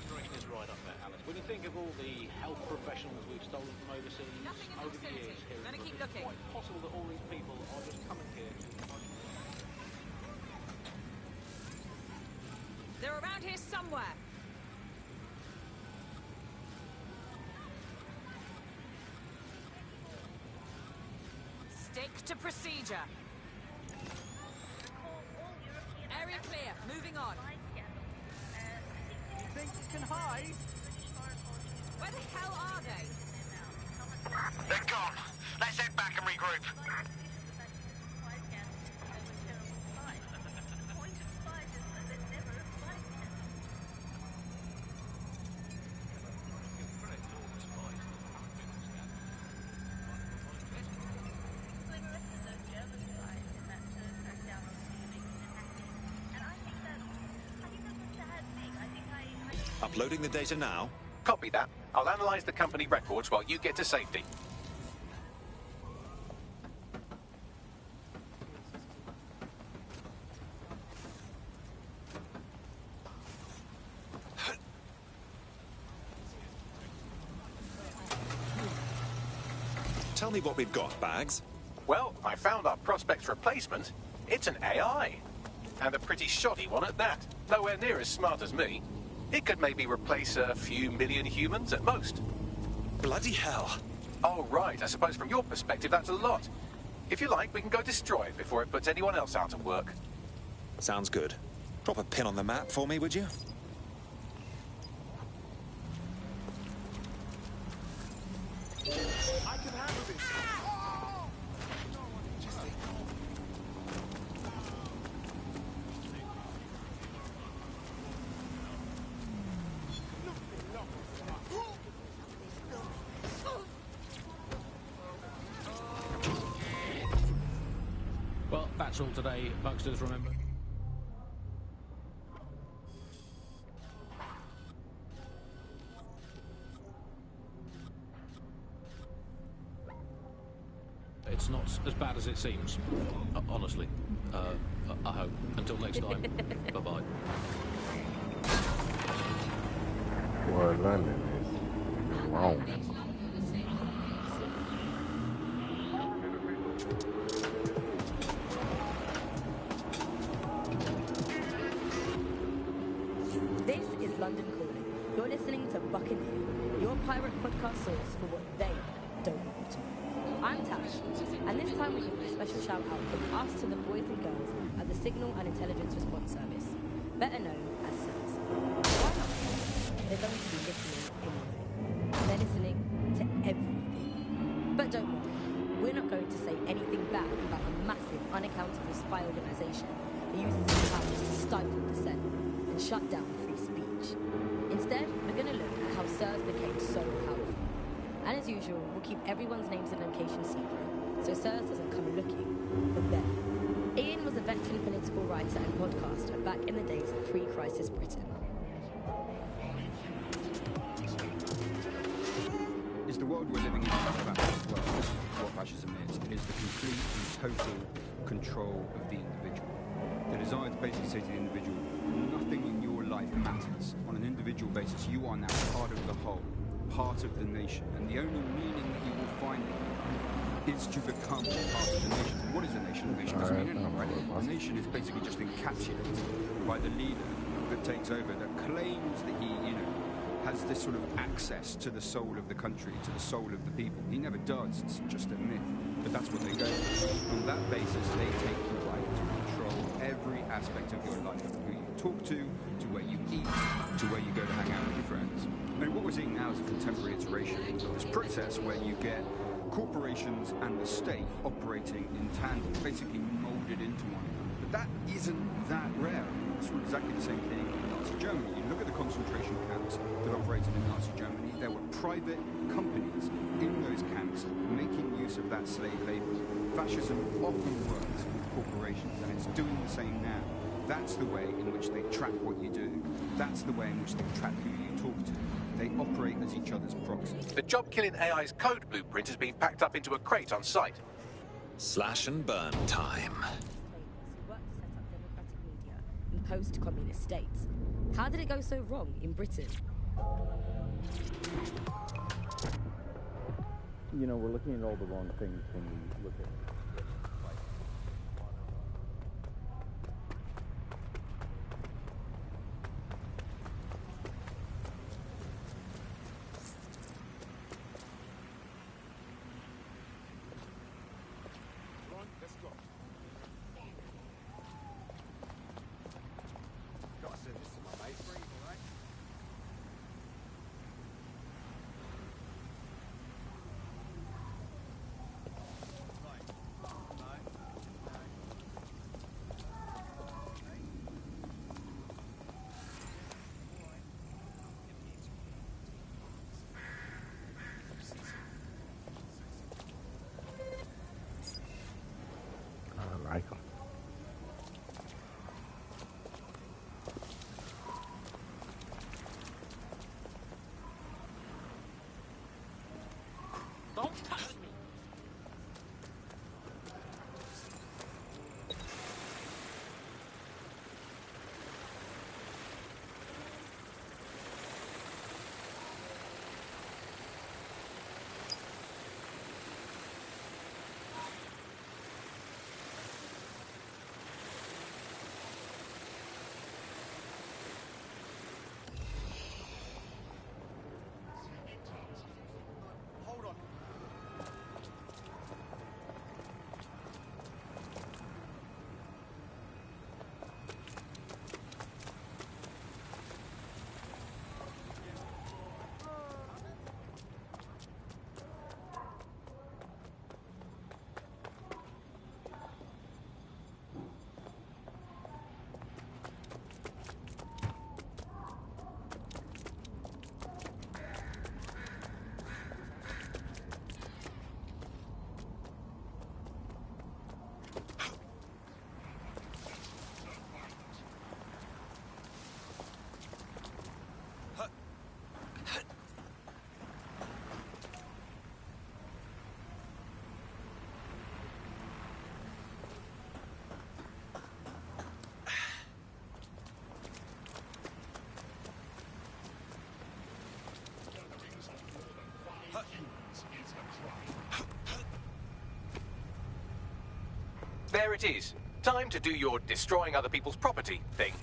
Green is right up there, Alice. When you think of all the health professionals we've stolen from overseas over the years here, Gonna keep it's looking. quite possible that all these people are just coming here to... They're around here somewhere. Stick to procedure. Area clear. Moving on. You think you can hide? Where the hell are they? They're gone. Let's head back and regroup. Uploading the data now. Copy that. I'll analyze the company records while you get to safety. Tell me what we've got, Bags. Well, I found our prospect's replacement. It's an AI. And a pretty shoddy one at that. Nowhere near as smart as me. It could maybe replace a few million humans at most. Bloody hell. Oh, right. I suppose from your perspective, that's a lot. If you like, we can go destroy it before it puts anyone else out of work. Sounds good. Drop a pin on the map for me, would you? I can handle this. Well, that's all today, Bugsters, remember? It's not as bad as it seems. Honestly. I hope. Until next time. Bye-bye. Well, London is wrong. source for what they don't want you to know. I'm Tash, and this time we're giving a special shout out from us to the boys and girls at the Signal and Intelligence Response Service, better known as SIRS. Why not? They're going to be listening anyway. They're listening to everything. But don't worry, we're not going to say anything bad about a massive, unaccountable spy organisation that uses its powers to stifle dissent and shut down free speech. Instead, we're going to look at how SIRS became so powerful. And as usual, we'll keep everyone's names and locations secret, so SIRS doesn't come looking for them. Ian was a veteran political writer and podcaster back in the days of pre-crisis Britain. Is the world we're living in a fascist world? This is what fascism is. It is the complete and total control of the individual. The desire to basically say to the individual, nothing in your life matters. On an individual basis, you are now part of the whole, part of the nation, and the only meaning that you will find in life is to become part of the nation. What is a nation? A nation doesn't mean anything, right? A nation is basically just encapsulated by the leader that takes over, that claims that he, has this sort of access to the soul of the country, to the soul of the people. He never does, it's just a myth. But that's what they go for. On that basis, they take the right to control every aspect of your life, from who you talk to where you eat, to where you go to hang out with your friends. And what we're seeing now is a contemporary iteration of this process where you get corporations and the state operating in tandem, basically molded into one another. But that isn't that rare. It's exactly the same thing in Nazi Germany. You look at the concentration camps that operated in Nazi Germany, there were private companies in those camps making use of that slave labor. Fascism often works with corporations, and it's doing the same now. That's the way in which they track what you do. That's the way in which they track who you talk to. They operate as each other's proxies. The job-killing AI's code blueprint has been packed up into a crate on site. Slash and burn time. In post-communist states. How did it go so wrong in Britain? We're looking at all the wrong things when we look at it. Don't touch me! There it is. Time to do your destroying other people's property thing.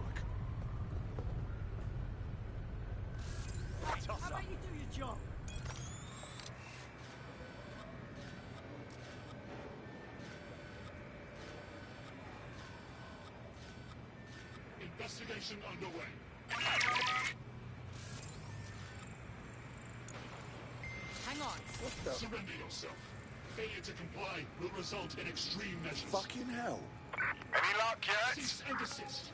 bollock. How about you do your job? Investigation underway. Hang on. Surrender yourself. Failure to comply will result in extreme measures. Fucking hell. Any luck yet? Cease and desist.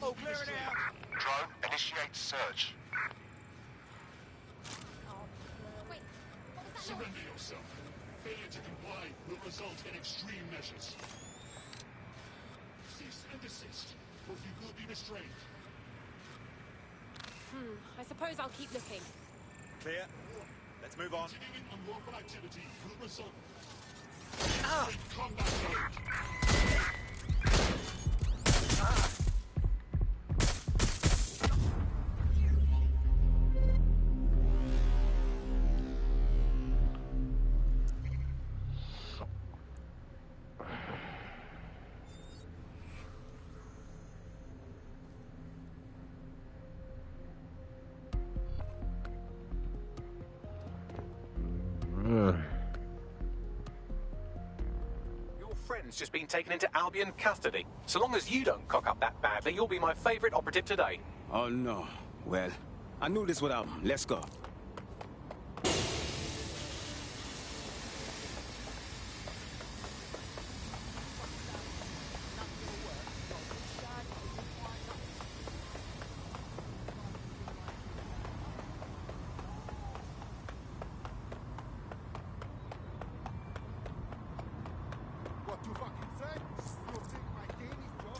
Oh, clear it out. Drone, initiate search. Surrender yourself. Failure to comply will result in extreme measures. Cease and desist, or you will be restrained. I suppose I'll keep looking. Clear. Let's move on. Continuing unlawful activity will result. Ah! Combat mode. Your friend's just been taken into Albion custody. So long as you don't cock up that badly, you'll be my favourite operative today. Oh, no. Well, I knew this would happen. Let's go.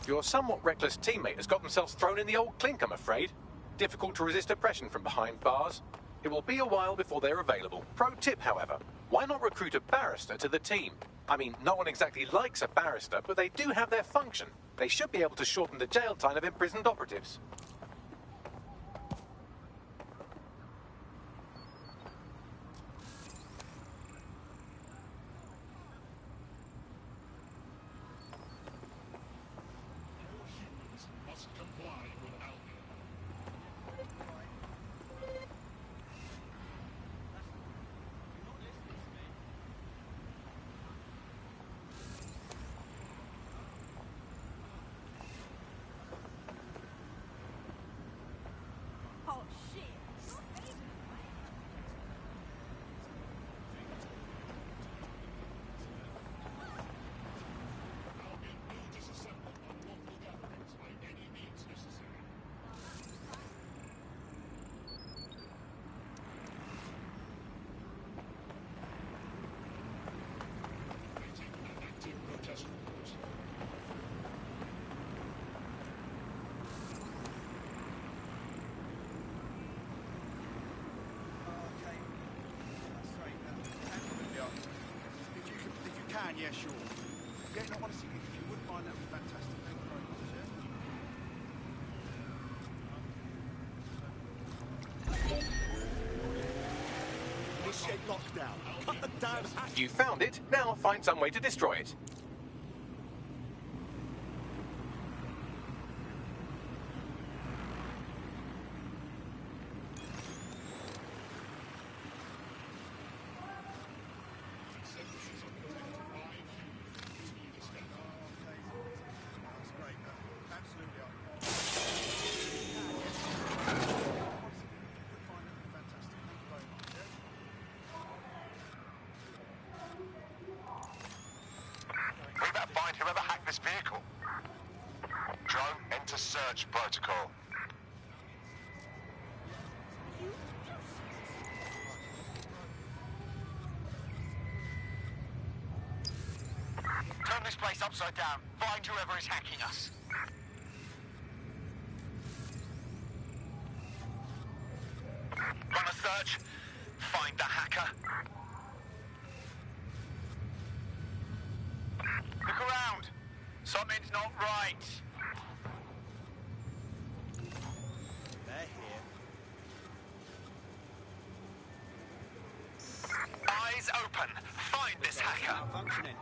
Your somewhat reckless teammate has got themselves thrown in the old clink, I'm afraid. Difficult to resist oppression from behind bars. It will be a while before they're available. Pro tip, however, why not recruit a barrister to the team? I mean, no one exactly likes a barrister, but they do have their function. They should be able to shorten the jail time of imprisoned operatives. Must comply with Albion. Oh, shit. Albion will disassemble unlawful gatherings by any means necessary. Waiting an active protest report. If you can, yeah, sure. Yeah, no, honestly, if you wouldn't mind, that would be fantastic. Thank you very much, yeah? Initiate lockdown. Cut the damn hatch. You found it, now find some way to destroy it. We better find whoever hacked this vehicle. Drone, enter search protocol. Turn this place upside down. Find whoever is hacking us. Run a search. Find the hacker. Look around. Something's not right. They're here. Eyes open. Find this hacker. Malfunctioning.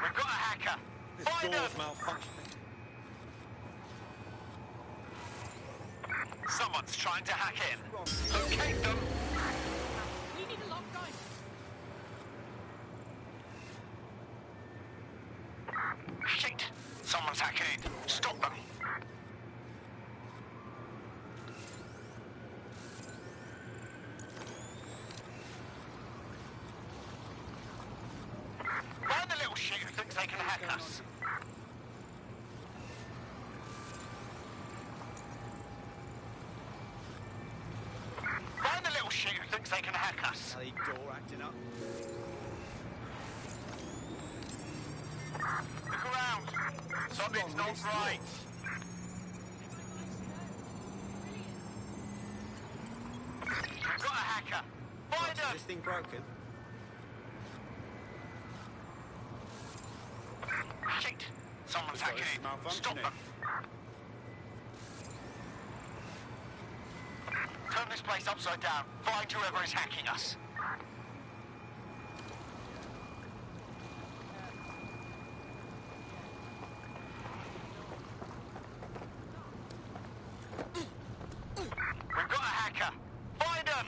We've got a hacker. This door's malfunctioning. Someone's trying to hack in. Locate them. We need a lock, guys. Shit! Someone's hacking in. Stop them. Find the little shit who thinks they can hack us. Find the little shit who thinks they can hack us. Bloody door acting up. Look around. Something's not right. We've got a hacker. Find Is him. this thing broken? Shit. Someone's hacking in. Stop them. Turn this place upside down. Find whoever is hacking us. We've got a hacker. Find him.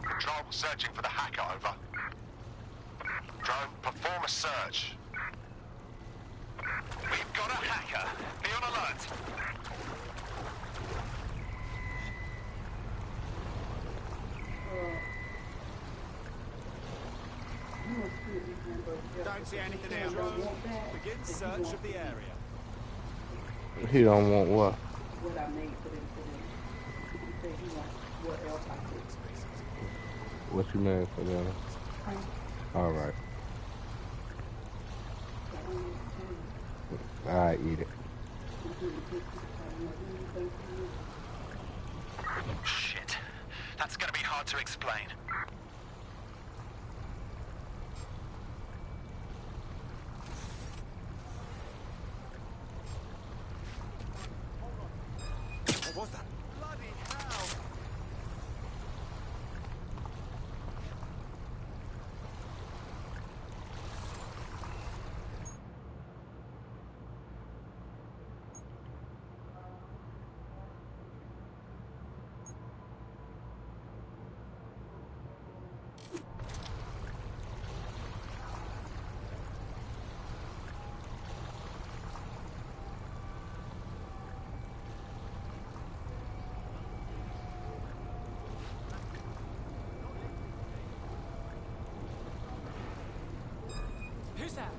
Control, searching for the hacker, over. Drone, perform a search. We've got a hacker. Be on alert. Don't see anything else. Begin search of the area. He don't want what? What I made for them today. He said he wants what else I could. What you made for them? All right. I eat it. Shit. That's gonna be hard to explain. What was that? Bloody hell! Who's that?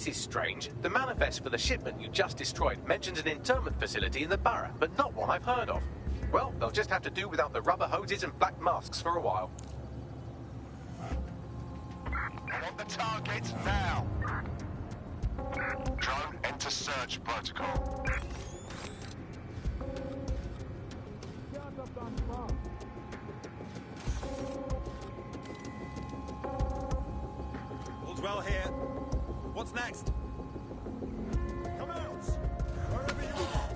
This is strange. The manifest for the shipment you just destroyed mentions an internment facility in the borough, but not one I've heard of. Well, they'll just have to do without the rubber hoses and black masks for a while. On the target now. Drone, enter search protocol. All's well here. What's next? Come out! Wherever you are!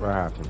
What happened?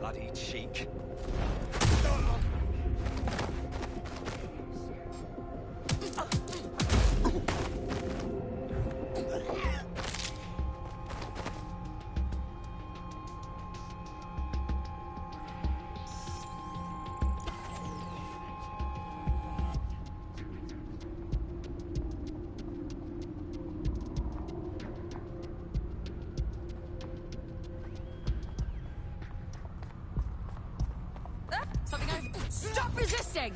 Bloody cheek. Something over. Stop resisting!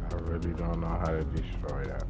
I really don't know how to destroy that.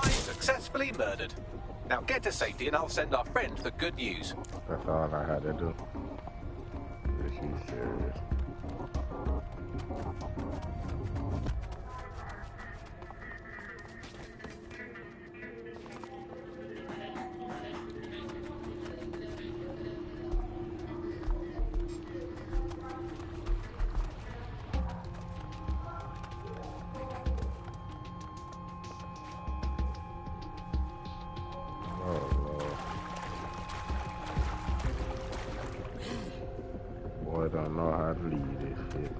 I successfully murdered. Now get to safety and I'll send our friend the good news. That's all I had to do. Is she serious? Boy, don't know how to lead this shit.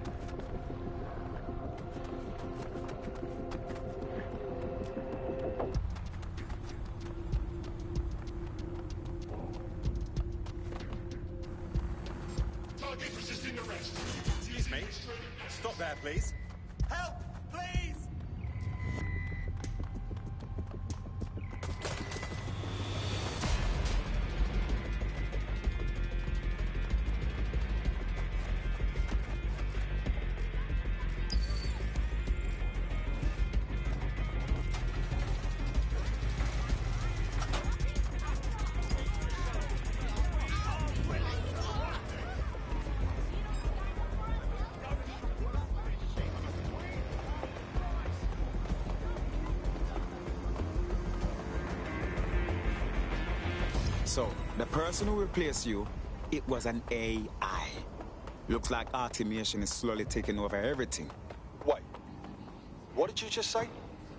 Target resisting arrest. Excuse me. Stop there, please. Help! Please! So, the person who replaced you, it was an AI. Looks like automation is slowly taking over everything. Wait, what did you just say?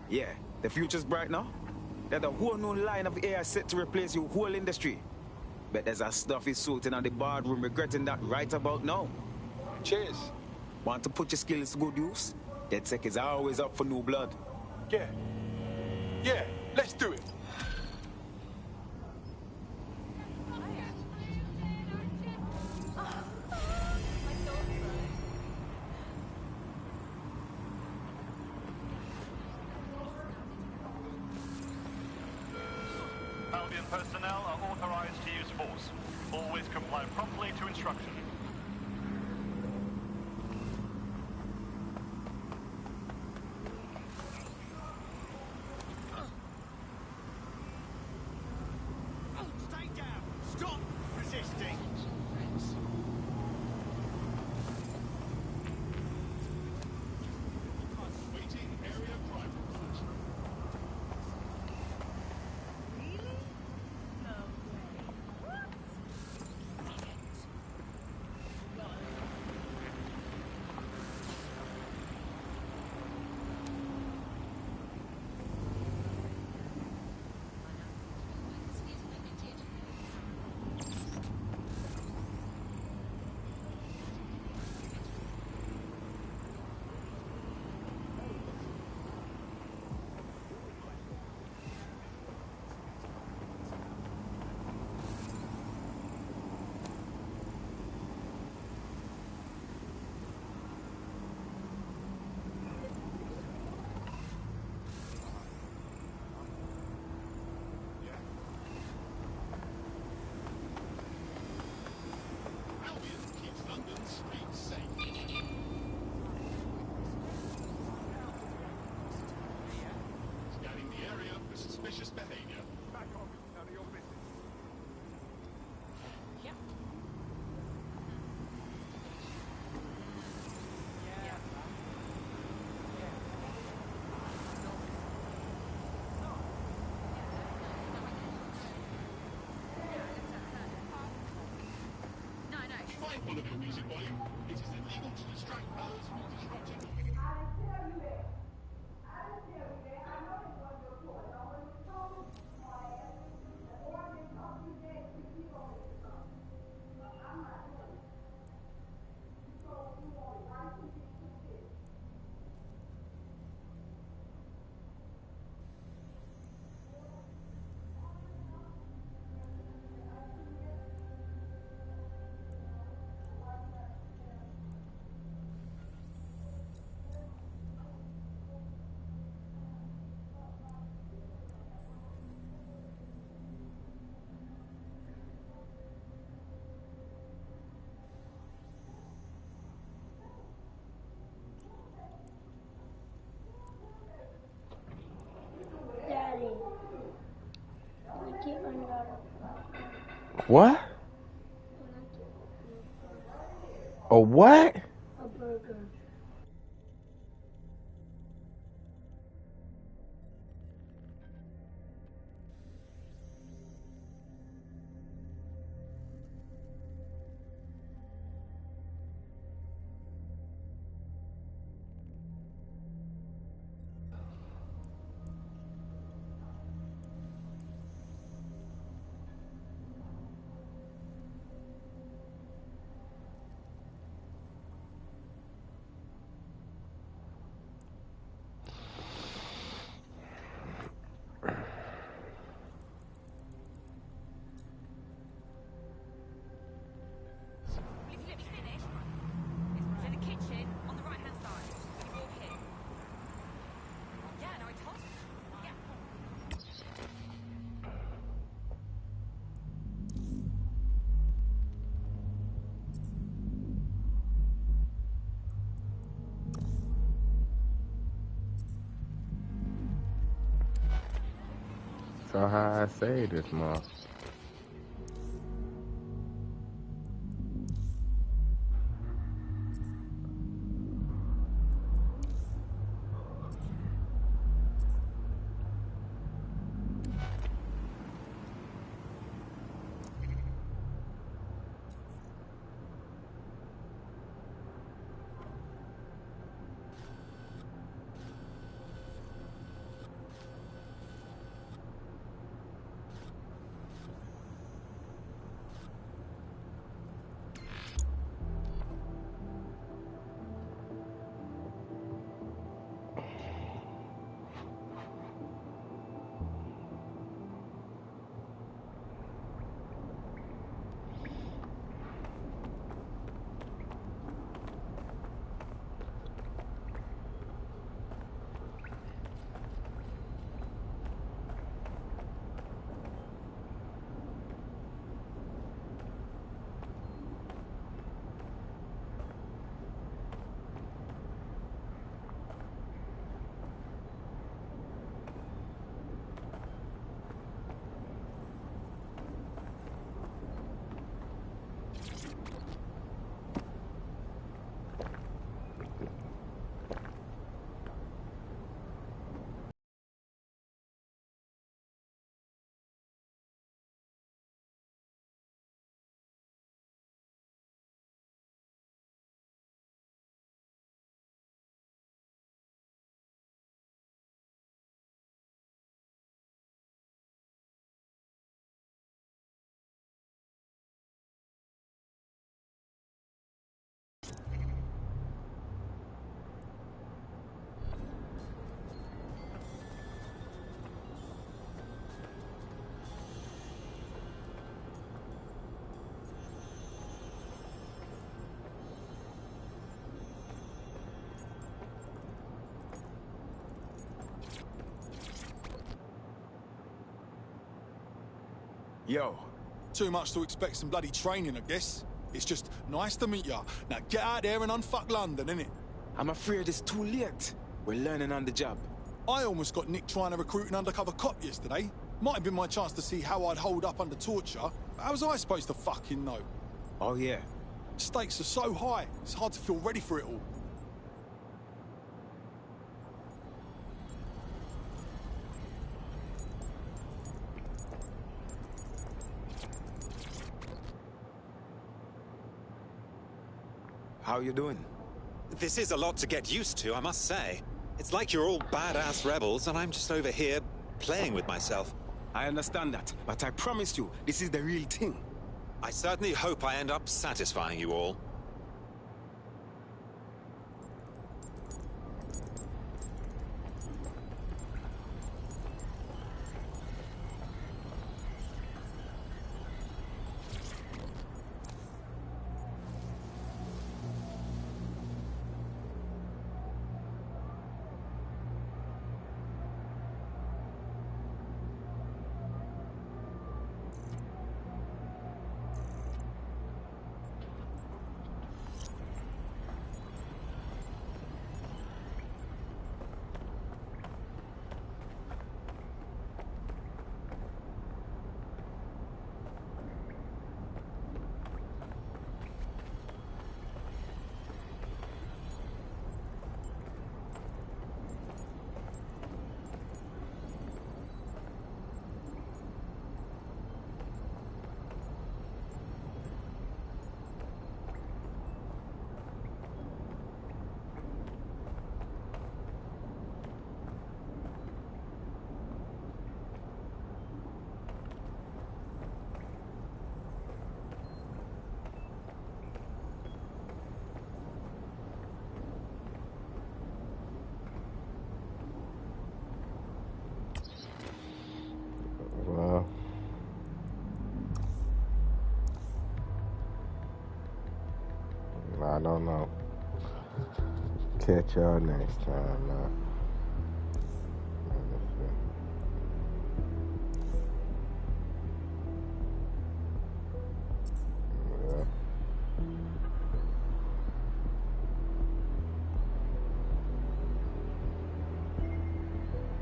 Yeah, the future's bright now. There's a whole new line of AI set to replace your whole industry. But there's a stuffy suit in the boardroom regretting that right about now. Cheers. Want to put your skills to good use? DedSec is always up for new blood. Yeah. Yeah, let's do it. Albion personnel are authorized to use force. Always comply promptly to instruction. Stay down! Stop resisting! Waiting area private. Scanning the area for suspicious behavior. Back off, none of your business. Mindful of your music volume. It is illegal to distract others while disrupting. What? A what? A burger. So how I say this, month? Yo. Too much to expect some bloody training, I guess. It's just nice to meet ya. Now get out there and unfuck London, innit? I'm afraid it's too late. We're learning on the job. I almost got nicked trying to recruit an undercover cop yesterday. Might have been my chance to see how I'd hold up under torture. How was I supposed to fucking know? Oh, yeah. Stakes are so high, it's hard to feel ready for it all. How you doing? This is a lot to get used to, I must say. It's like you're all badass rebels, and I'm just over here playing with myself. I understand that, but I promise you, this is the real thing. I certainly hope I end up satisfying you all. I don't know. Catch y'all next time, man.